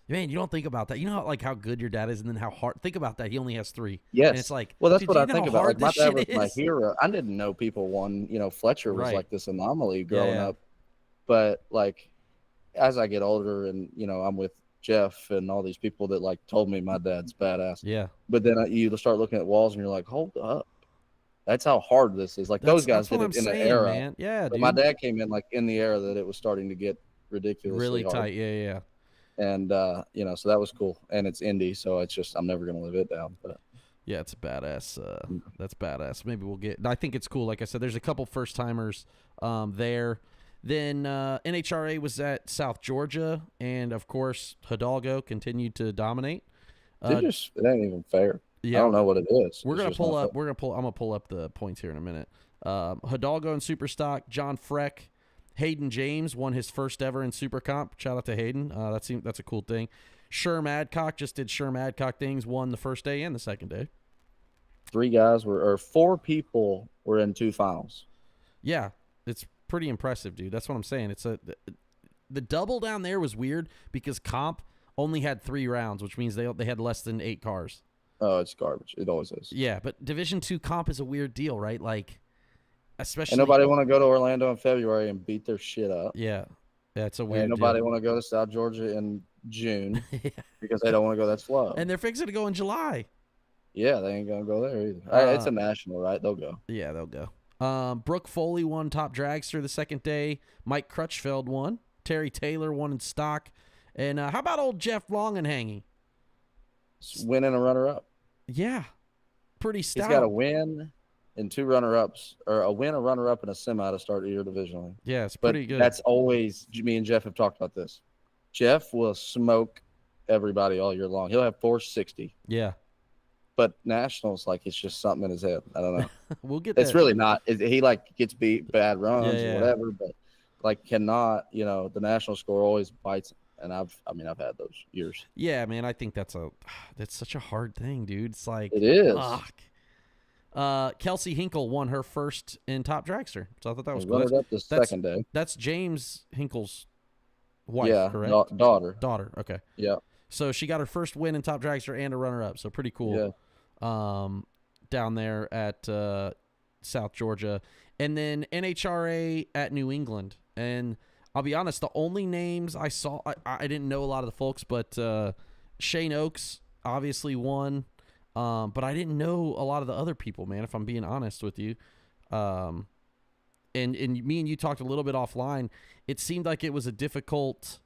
Man, you don't think about that. You know how good your dad is, and then how hard. Think about that. He only has 3. Yes. And it's like, well, that's what I think about. Like, my dad was is? my hero. I didn't know people won. Fletcher was like this anomaly growing up. But like, as I get older, and I'm with Jeff and all these people that like told me my dad's badass. Yeah. But then you start looking at walls, and you're like, hold up. That's how hard this is. Like those guys did it in the era. Man. Yeah, but my dad came in like in the era that it was starting to get ridiculously really hard. tight. Yeah. And so that was cool. And it's Indy, so it's just I'm never gonna live it down. But yeah, it's a badass. That's badass. Maybe we'll get. I think it's cool. Like I said, there's a couple first timers there. Then NHRA was at South Georgia, and of course Hidalgo continued to dominate. It ain't even fair. Yeah, I don't know what it is. I'm gonna pull up the points here in a minute. Hidalgo in Super Stock. John Freck, Hayden James won his first ever in Super Comp. Shout out to Hayden. That's a cool thing. Sherm Adcock just did Sherm Adcock things. Won the first day and the second day. 4 people were in 2 finals. Yeah, it's pretty impressive, dude. That's what I'm saying. The double down there was weird because Comp only had 3 rounds, which means they had less than 8 cars. Oh, it's garbage. It always is. Yeah, but Division 2 Comp is a weird deal, right? Like, especially. And nobody want to go to Orlando in February and beat their shit up. Yeah, it's a weird. And nobody want to go to South Georgia in June because they don't want to go that slow. And they're fixing to go in July. Yeah, they ain't gonna go there either. It's a national, right? They'll go. Yeah, they'll go. Brooke Foley won top dragster the second day. Mike Crutchfeld won. Terry Taylor won in stock. And how about old Jeff Longenhangy? Winning a runner-up. Yeah, pretty stout. He's got a win and 2 runner-ups, or a win, a runner-up, and a semi to start the year divisionally. Yeah, it's pretty good. That's always, me and Jeff have talked about this. Jeff will smoke everybody all year long. He'll have 460. Yeah. But nationals, like, it's just something in his head. I don't know. We'll get It's that. really not. He, like, gets beat bad runs Yeah. or whatever, but, like, cannot, the national score always bites him. And I've had those years. Yeah, man, I think that's such a hard thing, dude. It's like, it is. Fuck. Kelsey Hinkle won her first in top dragster, so I thought that was cool. Runner up the second day. That's James Hinkle's wife, yeah, correct? Daughter. Daughter. Okay. Yeah. So she got her first win in top dragster and a runner up. So pretty cool. Yeah. Down there at South Georgia, and then NHRA at New England. And I'll be honest, the only names I saw, I didn't know a lot of the folks, but Shane Oakes obviously won. But I didn't know a lot of the other people, man, if I'm being honest with you. And me and you talked a little bit offline. It seemed like it was a difficult,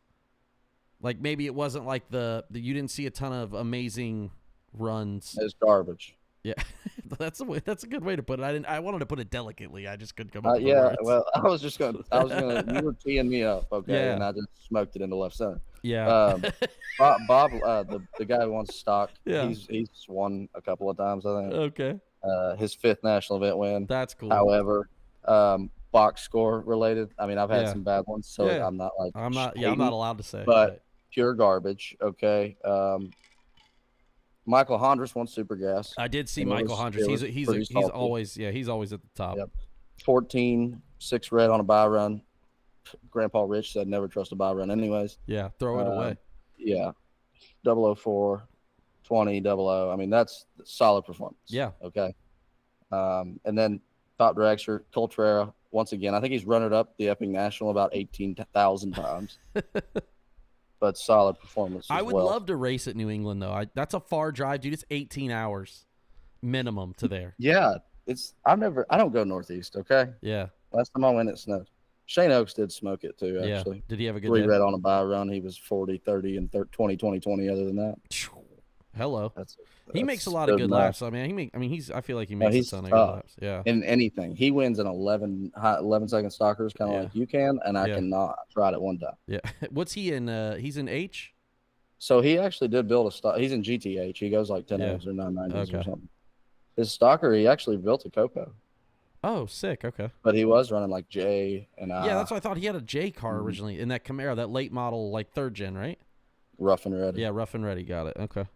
like maybe it wasn't like the you didn't see a ton of amazing runs. It's garbage. Yeah, that's a good way to put it. I wanted to put it delicately. I just couldn't come up with the Yeah, words. well, I was gonna, you were teeing me up, okay, Yeah. and I just smoked it into left center. Yeah. Bob, the guy who wants stock, Yeah. he's won a couple of times, I think. Okay. His 5th national event win. That's cool. However, box score related. I mean, I've had some bad ones, so Yeah. I'm not like I'm not hating, allowed to say. but pure garbage. Okay. Michael Hondras won Super Gas. I did see And Michael Hondras. He's salty. always at the top. Yep. 14, 6 red on a buy run. Grandpa Rich said never trust a buy run anyways. Yeah, throw it away. Yeah. 004, 20, 00. I mean, that's solid performance. Yeah. Okay. And then top dragster, Coltrera, once again, I think he's runner up the Epping National about 18,000 times. But solid performance. I would love to race at New England, though. That's a far drive, dude. It's 18 hours minimum to there. Yeah. I don't go northeast, okay? Yeah. Last time I went, it snowed. Shane Oakes did smoke it too, actually. Yeah. Did he have a good 3 day? red on a buy run. He was 40, 30, and 20, 20, 20 other than that. Hello. He makes a lot of good laps. I mean, I feel like he makes a ton of good laps. Yeah. In anything. He wins in 11 second stalkers, kind of like you can, and I cannot. I tried it one time. Yeah. What's he in? He's in H? So he actually did build a stock. He's in GTH. He goes like 10 O's or 990s or something. His stalker, he actually built a Coco. Oh, sick. Okay. But he was running like J and yeah, that's what I thought. He had a J car originally in that Camaro, that late model, like 3rd gen, right? Rough and ready. Yeah, rough and ready. Got it. Okay.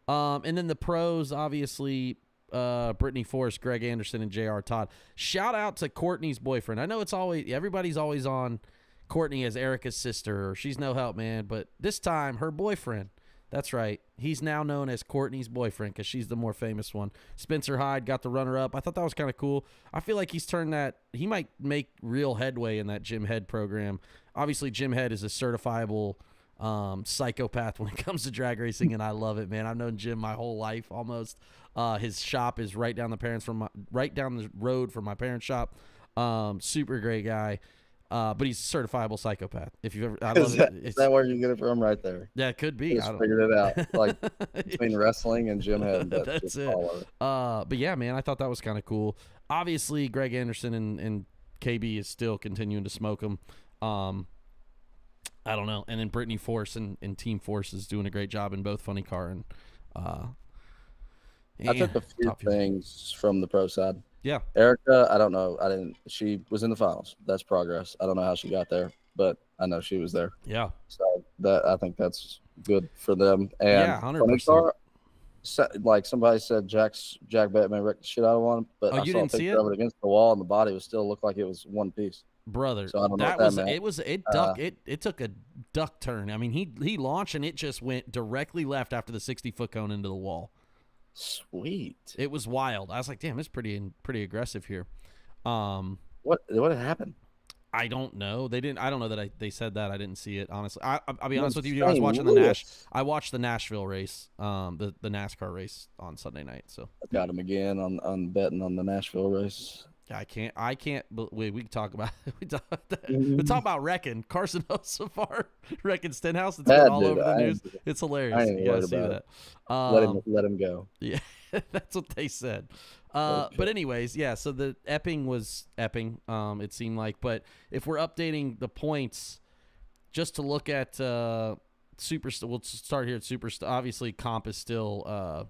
And then the pros, obviously, Brittany Forrest, Greg Anderson, and J.R. Todd. Shout out to Courtney's boyfriend. I know everybody's always on Courtney as Erica's sister, or she's no help, man. But this time, her boyfriend. That's right. He's now known as Courtney's boyfriend because she's the more famous one. Spencer Hyde got the runner-up. I thought that was kind of cool. I feel like he might make real headway in that Jim Head program. Obviously, Jim Head is a certifiable psychopath when it comes to drag racing, and I love it, man. I've known Jim my whole life almost. His shop is right down the road from my parents' shop. Super great guy. But he's a certifiable psychopath. If you've ever, Is that where you get it from? Right there. Yeah, it could be. Just figured it out. Like between wrestling and Jim Head. That's it. But yeah, man, I thought that was kind of cool. Obviously, Greg Anderson and KB is still continuing to smoke them. I don't know. And then Brittany Force and Team Force is doing a great job in both Funny Car and. I took a few things from the pro side. Yeah. Erica, I don't know. She was in the finals. That's progress. I don't know how she got there, but I know she was there. Yeah. So I think that's good for them. And yeah, 100%. Like somebody said, Jack Batman wrecked the shit out of one, but I saw a picture of it against the wall, and the body was still looked like it was one piece. Brother, so I don't know it took a duck turn. I mean, he launched and it just went directly left after the 60-foot cone into the wall. Sweet. It was wild. I was like, damn, it's pretty aggressive here. What had happened? I don't know. They didn't. I don't know that they said that. I didn't see it. Honestly, I'll be honest with you. I was St. watching Louis. I watched the Nashville race, the NASCAR race on Sunday night. So I got him again on betting on the Nashville race. I can't. We can talk about we talk about wrecking Carson Host so far. Wrecking Stenhouse. It's been all over the news. It's hilarious. You gotta see that. Let him go. Yeah, that's what they said. But anyways, yeah. So the Epping was Epping. It seemed like, but if we're updating the points, just to look at Superstar, we'll start here at Superstar. Obviously, comp is still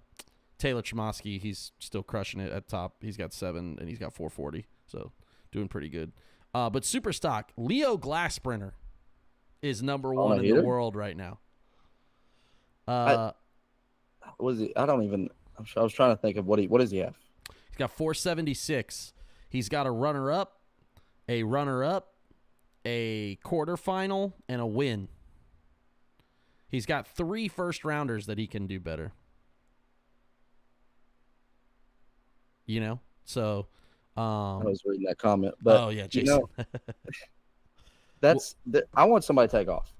Taylor Chomosky. He's still crushing it at top. He's got 7 and he's got 440, so doing pretty good. But Superstock, Leo Glassprinter is number 1 in the world right now. Was he? I don't even. I was trying to think of what does he have? He's got 476. He's got a runner-up, a quarterfinal, and a win. He's got 3 first-rounders that he can do better. You know? So, I was reading that comment. But, oh, yeah, Jason. I want somebody to take off.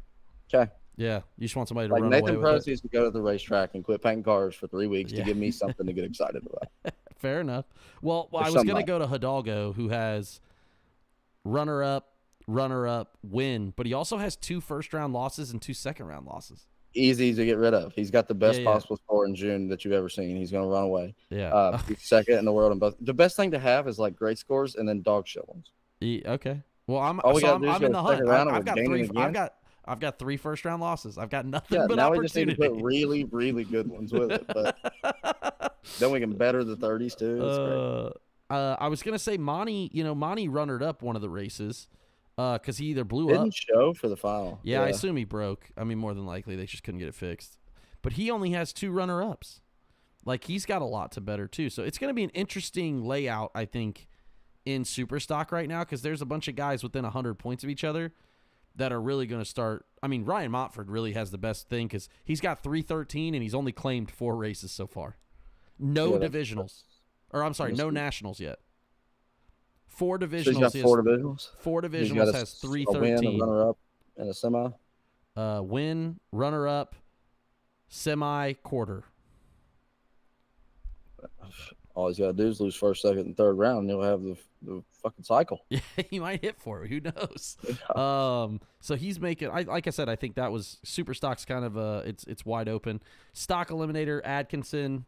Okay? Yeah, you just want somebody to run Nathan away with Prose needs to go to the racetrack and quit painting cars for 3 weeks to give me something to get excited about. Fair enough. Well, I was going to go to Hidalgo, who has runner-up, win, but he also has 2 first-round losses and 2 second-round losses. Easy to get rid of. He's got the best possible score in June that you've ever seen. He's going to run away. Yeah. He's second in the world in both. The best thing to have is like great scores and then dog shit ones. Okay. Well, I'm in the hunt. I've got 3 first-round losses. I've got nothing but now opportunity. We just need to put really, really good ones with it. But then we can better the 30s too. I was gonna say Monty runnered up one of the races because he either blew up. Didn't show for the final. Yeah, I assume he broke. I mean, more than likely they just couldn't get it fixed. But he only has 2 runner-ups. Like, he's got a lot to better too. So it's gonna be an interesting layout, I think, in Superstock right now, because there's a bunch of guys within 100 points of each other that are really going to start. I mean, Ryan Montford really has the best thing because he's got 313 and he's only claimed 4 races so far. No divisionals. Or I'm sorry, no nationals yet. 4 divisionals. So he's got 4 divisionals? 4 divisionals has 313. A win, a runner-up, and a semi? Win, runner-up, semi, quarter. All he's got to do is lose first, second, and third round, and he'll have the fucking cycle. Yeah, he might hit for it. Who knows? Yeah. So he's making. Like I said, I think that was Superstock's kind of it's wide open. Stock Eliminator, Atkinson.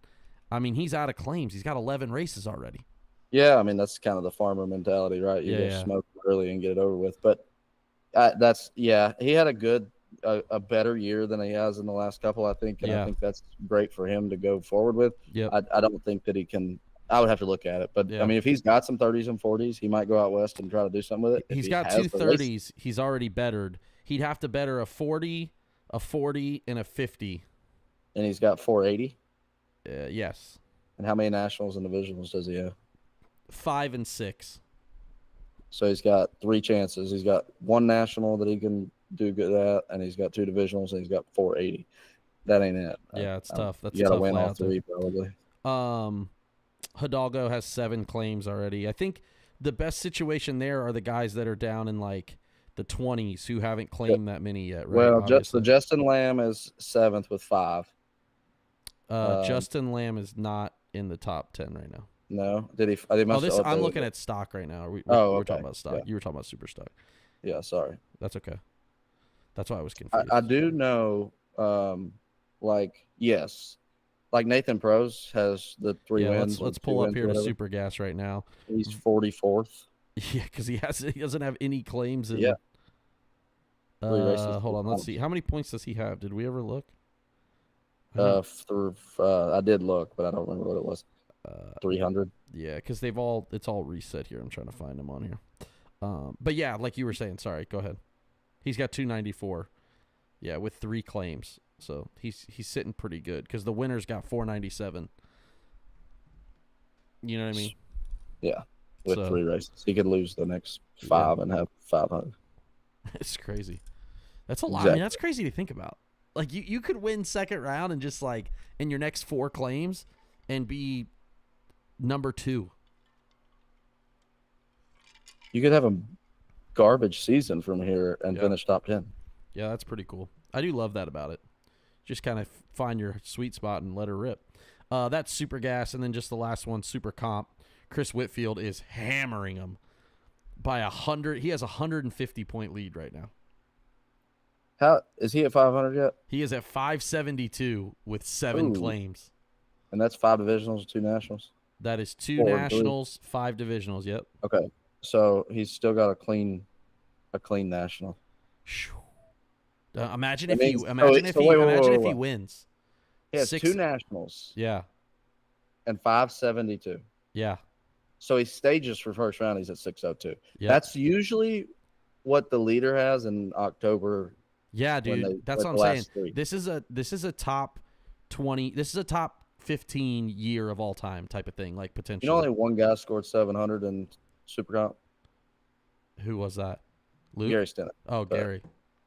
I mean, he's out of claims. He's got 11 races already. Yeah, I mean that's kind of the farmer mentality, right? You go smoke early and get it over with. But he had a better year than he has in the last couple, I think, and I think that's great for him to go forward with. Yeah, I don't think that he can. I would have to look at it, but I mean, if he's got some 30s and 40s, he might go out west and try to do something with it. He's got 2 30s. He's already bettered. He'd have to better a 40, a 40, and a 50. And he's got 480. Yes. And how many nationals and divisionals does he have? 5 and 6. So he's got 3 chances. He's got 1 national that he can do good at, and he's got 2 divisionals, and he's got 480. That ain't it. Yeah, it's tough. That's you got to win all 3 probably. Hidalgo has 7 claims already. I think the best situation there are the guys that are down in like the 20s who haven't claimed that many yet. Right? Well, so Justin Lamb is 7th with 5. Justin Lamb is not in the top 10 right now. No, did he? I'm looking at stock right now. We're talking about stock. Yeah. You were talking about super stock. Yeah, sorry. That's okay. That's why I was confused. I do know, yes. Like Nathan Prose has the 3 wins. Let's pull up here to Super Gas right now. He's 44th. Yeah, because he doesn't have any claims. Yeah. Hold on, let's see. How many points does he have? Did we ever look? I did look, but I don't remember what it was. 300. Yeah, because it's all reset here. I'm trying to find them on here. But yeah, like you were saying. Sorry, go ahead. He's got 294. Yeah, with 3 claims. So he's sitting pretty good because the winner's got 497. You know what I mean? Yeah, with 3 races, he could lose the next 5 and have 500. It's crazy. That's a lot. Exactly. I mean, that's crazy to think about. Like you could win second round and just like in your next 4 claims and be number 2. You could have him. garbage season from here and finish top 10. Yeah, that's pretty cool. I do love that about it. Just kind of find your sweet spot and let her rip. That's Super Gas, and then just the last one, Super Comp. Chris Whitfield is hammering him by 100. He has a 150-point lead right now. How is he at 500 yet? He is at 572 with 7 claims. And that's 5 divisionals, 2 nationals? That is 2 nationals, 5 divisionals, yep. Okay. So he's still got a clean national. Imagine if he wins. He has 2 nationals. Yeah. And 572. Yeah. So he stages for first round. He's at 602. Yep. That's usually what the leader has in October. Yeah, dude. That's what I'm saying. This is a top 20. This is a top 15 year of all time type of thing, like potentially. Only one guy scored 700 in Super Comp. Who was that? Luke? Gary Stennett. Oh, Gary.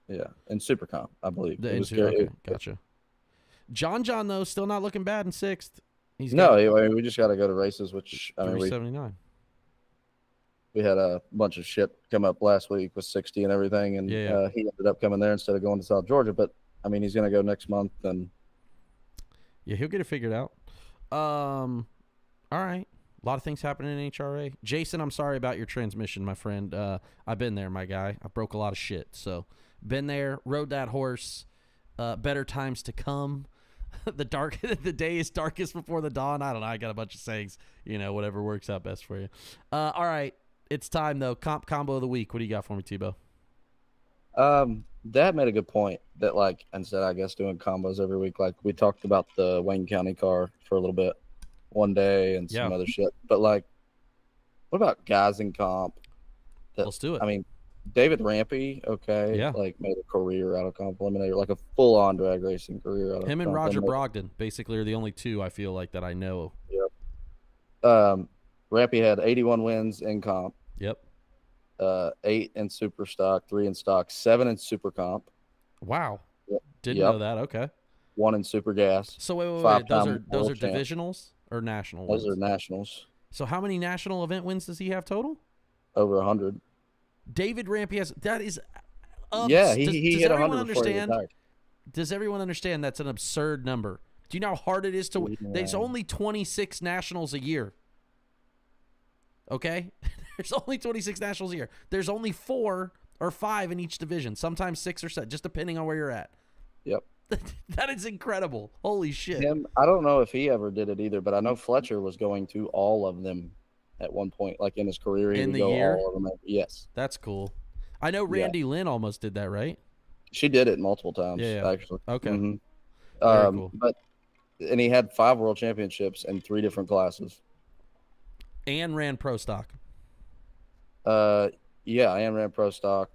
Yeah, in Super Comp, I believe. Okay, gotcha. John, though, still not looking bad in 6th. We just got to go to races, which 379. We had a bunch of shit come up last week with 60 and everything, and he ended up coming there instead of going to South Georgia. But I mean, he's going to go next month, and he'll get it figured out. All right, a lot of things happening in NHRA. Jason, I'm sorry about your transmission, my friend. I've been there, my guy. I broke a lot of shit, so been there, rode that horse. Better times to come. The day is darkest before the dawn. I don't know. I got a bunch of sayings. Whatever works out best for you. All right. It's time, though. Combo of the week. What do you got for me, Tebow? Dad made a good point that, instead, I guess, doing combos every week, we talked about the Wayne County car for a little bit one day and some other shit. But, what about guys in comp? Let's do it. I mean, David Rampy, made a career out of comp Eliminator, a full-on drag racing career out of him and Roger Brogdon, basically, are the only 2 I feel like that I know. Yep. Rampy had 81 wins in comp. Yep. 8 in super stock, 3 in stock, 7 in super comp. Wow. Yep. Didn't know that. Okay. 1 in super gas. So wait. Those are divisionals or national wins? Those are nationals. So how many national event wins does he have total? Over 100. David Rampy has. That is. He hit 100 before he retired. Does everyone understand that's an absurd number? Do you know how hard it is to? There's only 26 nationals a year. Okay, there's only 26 nationals a year. There's only 4 or 5 in each division. Sometimes 6 or 7, just depending on where you're at. Yep. That is incredible. Holy shit. I don't know if he ever did it either, but I know Fletcher was going to all of them at one point, in his career. In the year? All of them. Yes. That's cool. I know Randy Lynn almost did that, right? She did it multiple times, actually. Okay. Mm-hmm. Very cool. And he had 5 world championships in 3 different classes. And ran pro stock. And ran pro stock.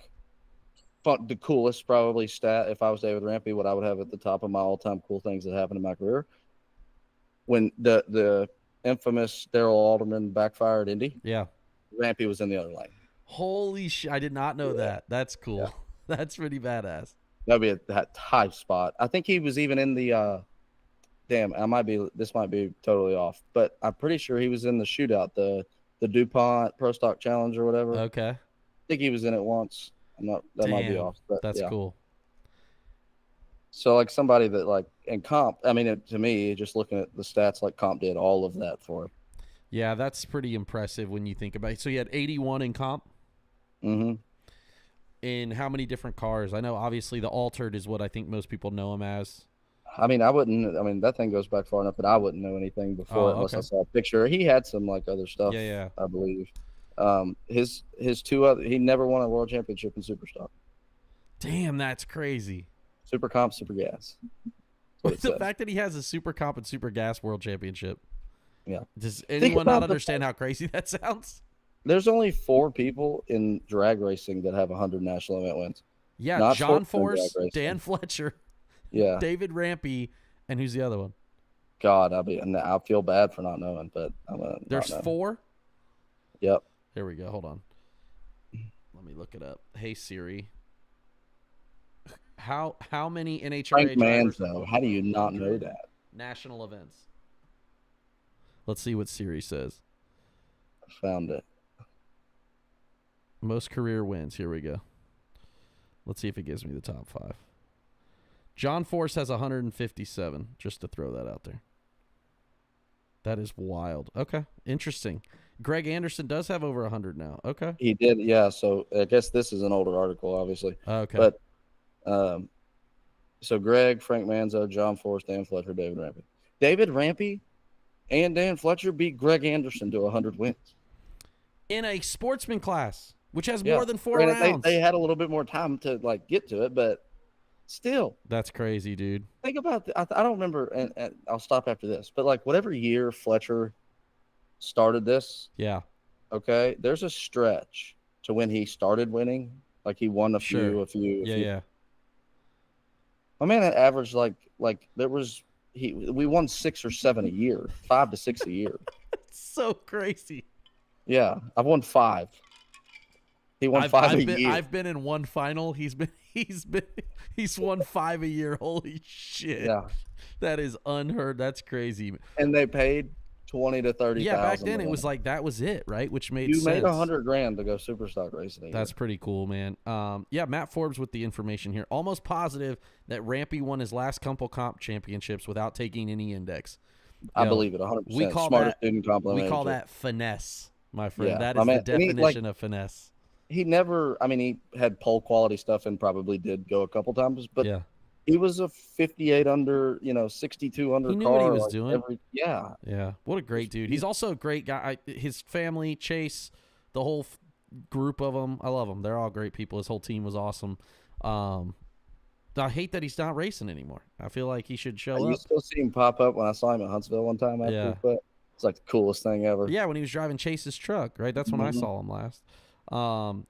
But the coolest probably stat, if I was David Rampy, what I would have at the top of my all-time cool things that happened in my career, when the infamous Darrell Alderman backfired Indy. Yeah. Rampy was in the other lane. Holy shit. I did not know that. That's cool. Yeah. That's pretty badass. That'd be that high spot. I think he was even in the this might be totally off, but I'm pretty sure he was in the shootout, the DuPont Pro Stock Challenge or whatever. Okay. I think he was in it once. That might be off. But that's cool. So somebody that in comp, I mean, to me, just looking at the stats, comp did all of that for him. Yeah, that's pretty impressive when you think about it. So you had 81 in comp? Mm-hmm. In how many different cars? I know obviously the Altered is what I think most people know him as. I mean, that thing goes back far enough that I wouldn't know anything before unless I saw a picture. He had some other stuff, I believe. His 2 other, he never won a world championship in Superstock. Damn, that's crazy. Super Comp, Super Gas. The fact that he has a Super Comp and Super Gas world championship. Yeah. Does anyone not understand how crazy that sounds? There's only 4 people in drag racing that have 100 national event wins. Yeah, not John Force, Dan Fletcher, David Rampy, and who's the other one? God, I feel bad for not knowing, but there's 4? Yep. Here we go. Hold on. Let me look it up. Hey Siri. How many NHRA Frank Manzo, how do you not know that? National events. Let's see what Siri says. I found it. Most career wins. Here we go. Let's see if it gives me the top 5. John Force has 157, just to throw that out there. That is wild. Okay, interesting. Greg Anderson does have over 100 now. Okay. He did, yeah. So I guess this is an older article, obviously. Okay. But so Greg, Frank Manzo, John Force, Dan Fletcher, David Rampy. David Rampy and Dan Fletcher beat Greg Anderson to 100 wins. In a sportsman class, which has more than 4 rounds. They had a little bit more time to like get to it, but still. That's crazy, dude. Think about I don't remember, and I'll stop after this, but like whatever year Fletcher started this, yeah, okay, there's a stretch to when he started winning. Like he won a few. Yeah. My man had averaged like there was we won 6 or 7 a year, 5 to 6 a year. It's so crazy. Yeah, I've won 5. He won 5 a year. I've been in one final. He's won 5 a year. Holy shit! Yeah, that is unheard. That's crazy. And they paid 20 to 30. Yeah, back then it was like that was it, right? Which made sense. You made $100,000 to go super stock racing. That's pretty cool, man. Yeah, Matt Forbes with the information here. Almost positive that Rampy won his last couple comp championships without taking any index. I believe it 100%. We call that finesse, my friend. Yeah, that is the definition of finesse. He never, I mean, he had pole quality stuff and probably did go a couple times, but yeah. He was a 58 under, 62 under. He knew car, what he was doing. Yeah. What a great dude. He's also a great guy. His family, Chase, the whole group of them, I love them. They're all great people. His whole team was awesome. I hate that he's not racing anymore. I feel like he should show up. You still see him pop up when I saw him at Huntsville one time after he quit. It's like the coolest thing ever. Yeah, when he was driving Chase's truck, right? That's when I saw him last.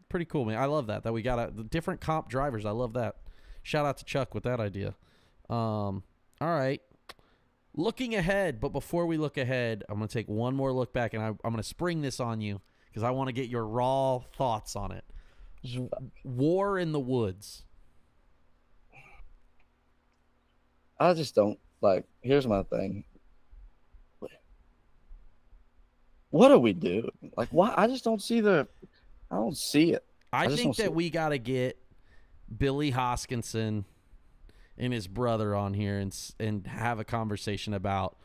Pretty cool, man. I love that we got the different comp drivers. I love that. Shout out to Chuck with that idea. All right. Looking ahead, but before we look ahead, I'm going to take one more look back, and I'm going to spring this on you because I want to get your raw thoughts on it. War in the Woods. I just don't, here's my thing. What do we do? Why? I just don't see I don't see it. I think that we got to get Billy Hoskinson and his brother on here and have a conversation about,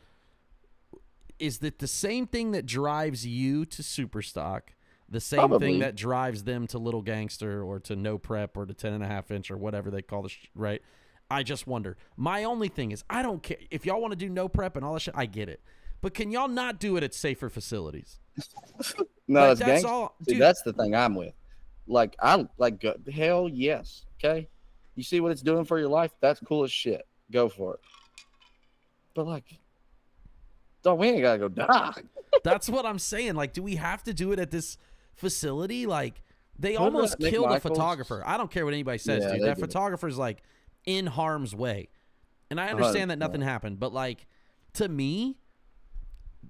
is that the same thing that drives you to Superstock, the same thing that drives them to Little Gangster or to No Prep or to 10.5 inch or whatever they call right? I just wonder. My only thing is, I don't care. If y'all want to do No Prep and all that shit, I get it. But can y'all not do it at safer facilities? No, that's all. See, that's the thing I'm with. Hell yes. Okay. You see what it's doing for your life? That's cool as shit. Go for it. But dog, we ain't gotta go die. That's what I'm saying. Do we have to do it at this facility? They almost killed a photographer. I don't care what anybody says, dude. That photographer's in harm's way. And I understand that nothing happened, but to me,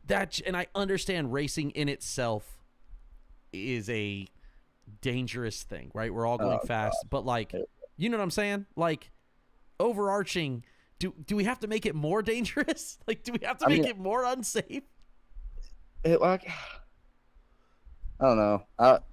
and I understand racing in itself is a dangerous thing, right? We're all going fast, but you know what I'm saying? Overarching, do we have to make it more dangerous? Do we have to make it more unsafe? I don't know.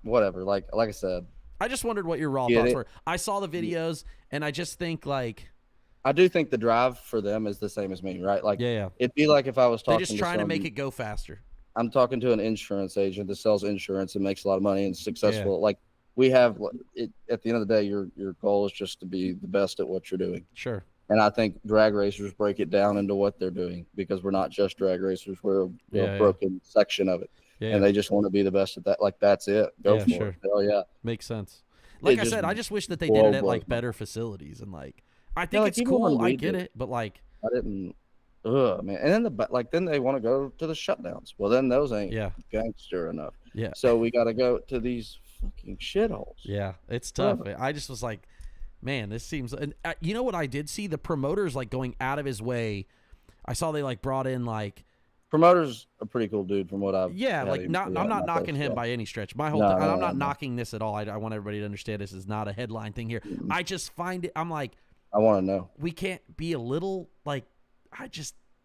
Whatever. Like I said, I just wondered what your raw thoughts were. I saw the videos, and I just think I do think the drive for them is the same as me, right? Yeah. It'd be like if I was talking. They're just trying to make it go faster. I'm talking to an insurance agent that sells insurance and makes a lot of money and is successful. Yeah. We have it at the end of the day, your goal is just to be the best at what you're doing. Sure. And I think drag racers break it down into what they're doing because we're not just drag racers. We're a broken section of it. Yeah, and they just want to be the best at that. That's it. Go for it. Hell yeah. Makes sense. I said, I just wish that they did it at better facilities and I think it's cool. I get it, but I didn't. Ugh, man. And then then they want to go to the shutdowns. Well, then those ain't gangster enough. Yeah. So we got to go to these fucking shitholes. Yeah, it's tough. I just was man, this seems. And you know what I did see? The promoters going out of his way. I saw they brought in Promoter's a pretty cool dude from what I've. Yeah, I'm not knocking him by any stretch. My whole I'm not knocking this at all. I want everybody to understand this is not a headline thing here. I just find it. I'm I want to know. We can't be a little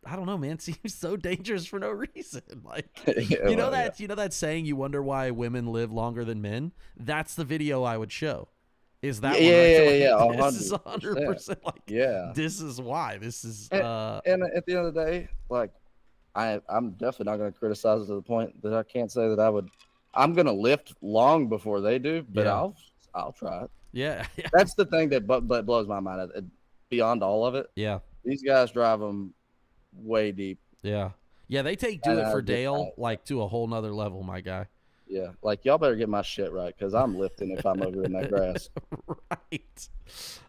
I don't know, man. It seems so dangerous for no reason. Like, Yeah, you know well, that you know that saying, you wonder why women live longer than men. That's the video I would show. Is that one right there? Yeah, This is 100%. 100% like, Yeah. this is why. This is And at the end of the day, like I'm definitely not going to criticize it to the point that I can't say that I'm going to lift long before they do, but Yeah. I'll try it. yeah, That's the thing that blows my mind. Beyond all of it, yeah, these guys drive them way deep. yeah. They take Do And It I for get Dale that. like to a whole nother level, my guy. Yeah, like y'all better get my shit right because I'm lifting if I'm over in that grass. Right.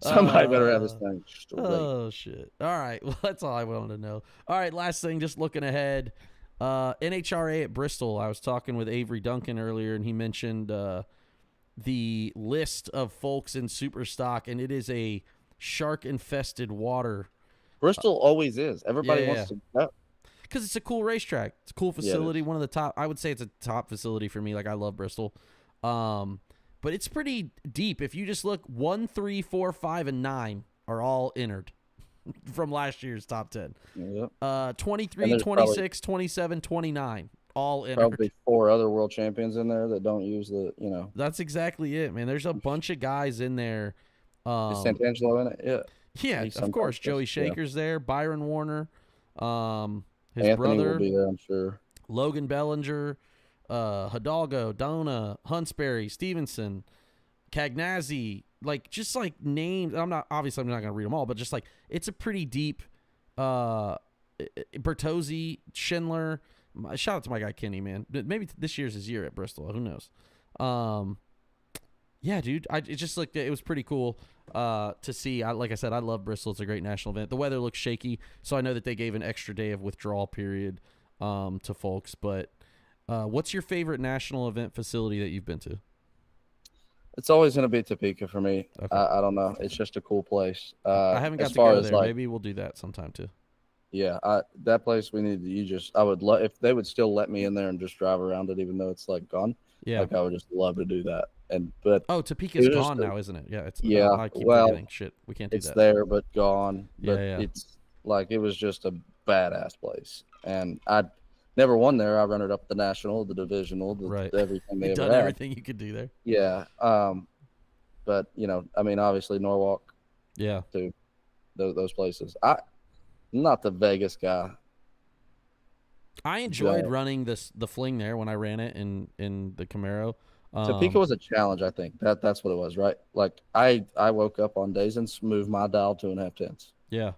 Somebody better have this thing straight. Oh shit. All right. Well, that's all I wanted to know. All right, last thing, just looking ahead. NHRA at Bristol. I was talking with Avery Duncan earlier, and he mentioned the list of folks in super stock, and it is a shark-infested water. Bristol always is. Everybody wants to go. Because it's a cool racetrack. It's a cool facility. One of the top. I would say it's a top facility for me. Like, I love Bristol. But it's pretty deep. If you just look, 1, 3, 4, 5, and 9 are all entered from last year's top 10. Yep. 23, 26, 27, 29, all entered. Probably 4 other world champions in there that don't use the, That's exactly it, man. There's a bunch of guys in there. Is Santangelo in it? Yeah. Yeah, of course. Joey Shaker's there. Byron Warner. His Anthony brother will be there, I'm sure. Logan Bellinger, Hidalgo, Dona, Huntsberry, Stevenson, Cagnazzi, like just like names. I'm not going to read them all, but just like it's a pretty deep. Bertozzi, Schindler. Shout out to my guy Kenny, man. Maybe this year's his year at Bristol. Who knows? Yeah, dude. It just looked. It was pretty cool to see. Like I said, I love Bristol. It's a great national event. The weather looks shaky, so I know that they gave an extra day of withdrawal period to folks. But what's your favorite national event facility that you've been to? It's always going to be Topeka for me. Okay. I don't know. It's just a cool place. I haven't got to go there. Maybe we'll do that sometime too. Yeah, that place we need. I would love if they would still let me in there and just drive around it, even though it's like gone. Yeah, like I would just love to do that. Topeka's gone now, isn't it? Yeah, it's I keep forgetting. Shit, we can't do that. It's there, but gone. But yeah. It's like it was just a badass place, and I never won there. I runner up the national, the divisional, everything they ever done had. everything you could do there. Yeah, but I mean, obviously Norwalk. Yeah, to those places. I'm not the Vegas guy. I enjoyed running the fling there when I ran it in the Camaro. Topeka was a challenge, I think. That's what it was, right? Like I woke up on days and moved my dial 2.5 tenths. Yeah,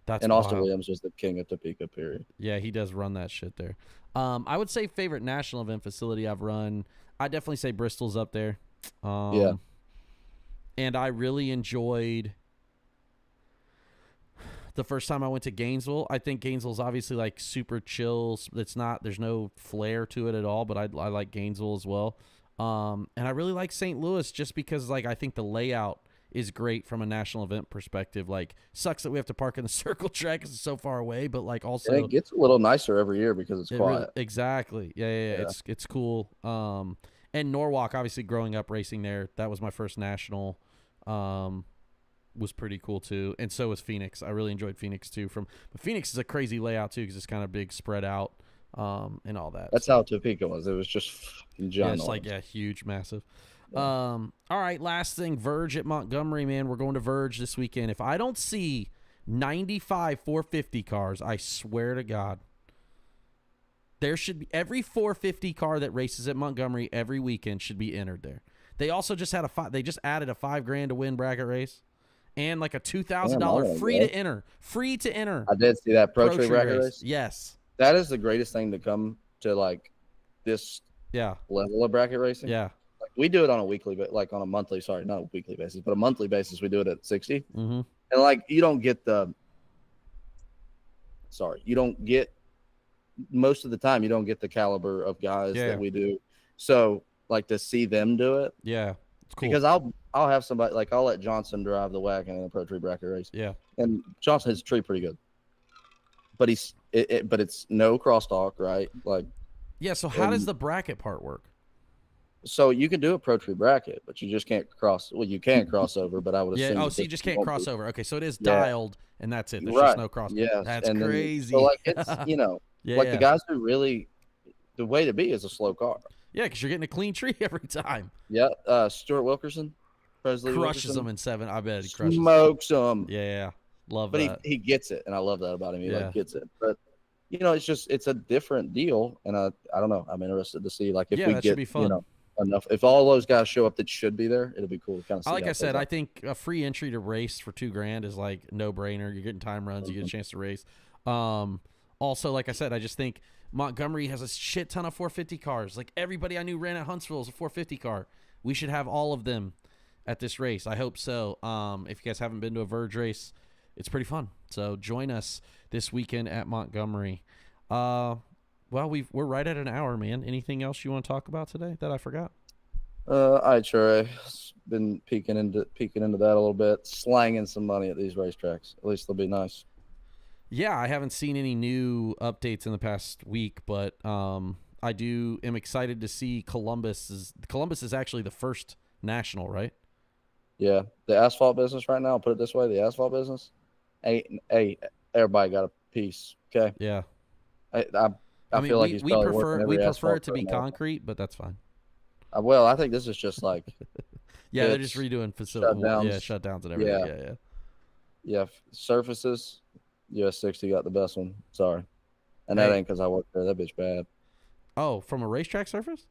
and Austin Williams was the king of Topeka. Period. Yeah, he does run that shit there. I would say favorite national event facility I've run. I definitely say Bristol's up there. Yeah, and I really enjoyed the first time I went to Gainesville. I think Gainesville's obviously like super chill. There's no flair to it at all, but I like Gainesville as well. And I really like St. Louis just because like I think the layout is great from a national event perspective. Like sucks that we have to park in the circle track because it's so far away, but like also it gets a little nicer every year because it's quiet. Really, exactly. Yeah. It's cool. And Norwalk, obviously growing up racing there, that was my first national. Was pretty cool too, and so was Phoenix. I really enjoyed Phoenix too. But Phoenix is a crazy layout too because it's kind of big, spread out, and all that. That's how Topeka was. It was just ginormous. Yeah, it's like huge, massive. Yeah. All right, last thing, Verge at Montgomery, man. We're going to Verge this weekend. If I don't see 95 450 cars, I swear to God, there should be every 450 car that races at Montgomery every weekend should be entered there. They also just had they just added a $5,000 to win bracket race. And like a $2,000 free to enter. Free to enter. I did see that Pro Tree bracket race. Yes. That is the greatest thing to come to like this level of bracket racing. Yeah. Like we do it on a weekly, but like on a monthly, not a weekly basis, but a monthly basis, we do it at 60. Mm-hmm. And like you don't get most of the time you don't get the caliber of guys that we do. So like to see them do it. Yeah. It's cool. Because I'll have somebody like I'll let Johnson drive the wagon in a Pro Tree bracket race. Yeah. And Johnson hits a tree pretty good. But but it's no crosstalk, right? Like yeah, so how does the bracket part work? So you can do a Pro Tree bracket, but you just can't cross. Well, you can cross over, but I would assume. Yeah. Oh, that so you this just can't won't cross be. over. Okay, so it is Yeah. dialed, and that's it. There's Right. just no cross. Yes. That's and then, crazy. So like it's Yeah, like yeah. the guys who really, the way to be is a slow car. Yeah, because you're getting a clean tree every time. Yeah. Stuart Wilkerson, Presley Crushes Wilkerson, them in 7. I bet he crushes. smokes them. Yeah, love But that. he gets it, and I love that about him. He Yeah. like gets it. But it's a different deal, and I don't know. I'm interested to see like if we that get should be fun. enough. If all those guys show up that should be there, it'll be cool to kind of see. Like how I it said, plays I out. think a free entry to race for $2,000 is like no brainer. You're getting time runs, you get a chance to race. Also, like I said, I just think Montgomery has a shit ton of 450 cars. Like everybody I knew ran at Huntsville is a 450 car. We should have all of them at this race. I hope so. If you guys haven't been to a Verge race, it's pretty fun. So join us this weekend at Montgomery. Well, we're right at an hour, man. Anything else you want to talk about today that I forgot? NHRA been peeking into that a little bit, slanging some money at these racetracks. At least they'll be nice. Yeah, I haven't seen any new updates in the past week, but am excited to see Columbus. Columbus is actually the first national, right? Yeah, the asphalt business right now. I'll put it this way: the asphalt business, everybody got a piece. Okay. Yeah. I feel like we prefer it to be concrete, but that's fine. Well, I think this is just like yeah, they're just redoing facility shutdowns and everything. Yeah. Surfaces, US 60 got the best one. Sorry, and that ain't because I worked there. That bitch bad. Oh, from a racetrack surface?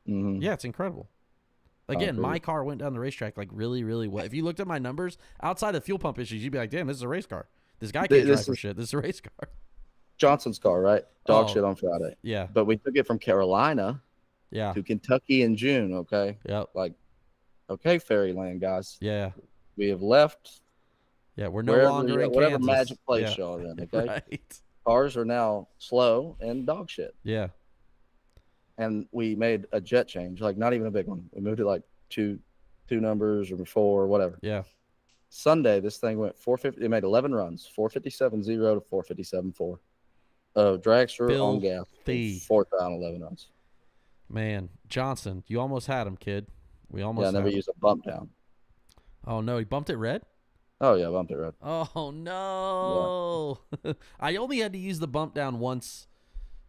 Mm-hmm. Yeah, it's incredible. Again, my car went down the racetrack like really, really well. If you looked at my numbers outside of fuel pump issues, you'd be like, "Damn, this is a race car. This guy can't drive for shit. This is a race car." Johnson's car, right? Dog shit on Friday. Yeah. But we took it from Carolina to Kentucky in June, okay? Yep. Like, okay, Fairyland, guys. Yeah. We have left. Yeah, we're no longer in whatever Kansas. magic place y'all in, okay? Right. Cars are now slow and dog shit. Yeah. And we made a jet change, like not even a big one. We moved it like two numbers or 4 or whatever. Yeah. Sunday, this thing went 450. It made 11 runs, 457.0 to 457.4. Dragster on gas, 4th down, 11 runs. Man, Johnson, you almost had him, kid. We almost. I never used a bump down. Oh no, he bumped it red. Oh yeah, bumped it red. Oh no! Yeah. I only had to use the bump down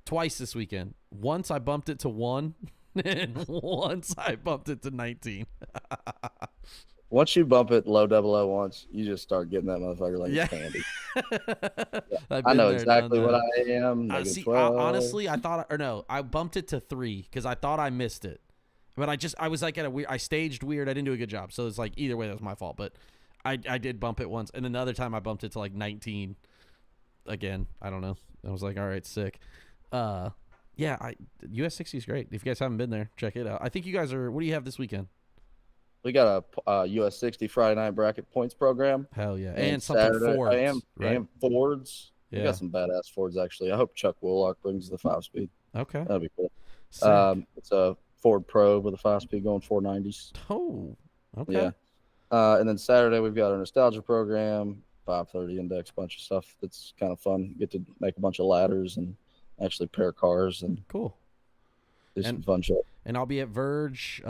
twice this weekend. Once I bumped it to 1, and once I bumped it to 19. Once you bump it low 00 once, you just start getting that motherfucker like it's candy. I know exactly what I am. Honestly, I bumped it to 3 because I thought I missed it, but I was like I staged weird. I didn't do a good job, so it's like either way that was my fault. But I did bump it once, and then the other time I bumped it to like 19. Again, I don't know. I was like, all right, sick. US 60 is great. If you guys haven't been there, check it out. I think you guys are. What do you have this weekend? We got a US 60 Friday night bracket points program. Hell yeah. And something Saturday, Fords. And Fords. Yeah. We got some badass Fords, actually. I hope Chuck Willock brings the 5-speed. Okay. That'd be cool. It's a Ford Probe with a 5-speed going 490s. Oh, okay. Yeah. And then Saturday, we've got our nostalgia program, 530 index, bunch of stuff that's kind of fun. Get to make a bunch of ladders and actually pair cars. And cool. Do some fun shit. And I'll be at Verge.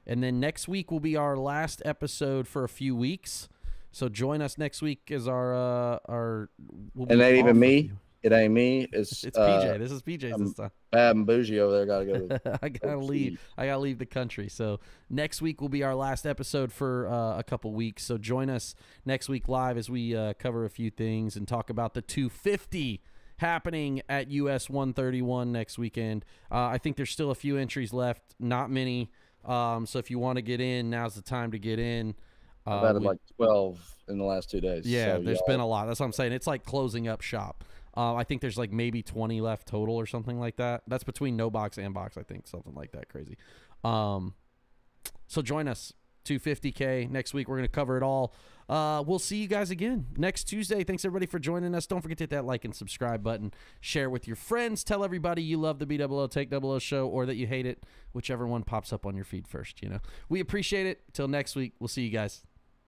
And then next week will be our last episode for a few weeks. So join us next week as our. We'll it ain't even me. It ain't me. It's PJ. This is PJ's this time. Bad and bougie over there. Gotta go. I gotta leave. I gotta leave the country. So next week will be our last episode for a couple weeks. So join us next week live as we cover a few things and talk about the 250 happening at US 131 next weekend. I think there's still a few entries left. Not many. So if you want to get in, now's the time to get in. I've added like 12 in the last 2 days. Yeah, so there's been a lot. That's what I'm saying. It's like closing up shop. I think there's like maybe 20 left total or something like that. That's between no box and box, I think. Something like that crazy. So join us. 250K next week. We're going to cover it all. We'll see you guys again next Tuesday. Thanks everybody for joining us. Don't forget to hit that like and subscribe button. Share with your friends. Tell everybody you love the BE00TAKE00 show or that you hate it, whichever one pops up on your feed first. We appreciate it. Till next week. We'll see you guys.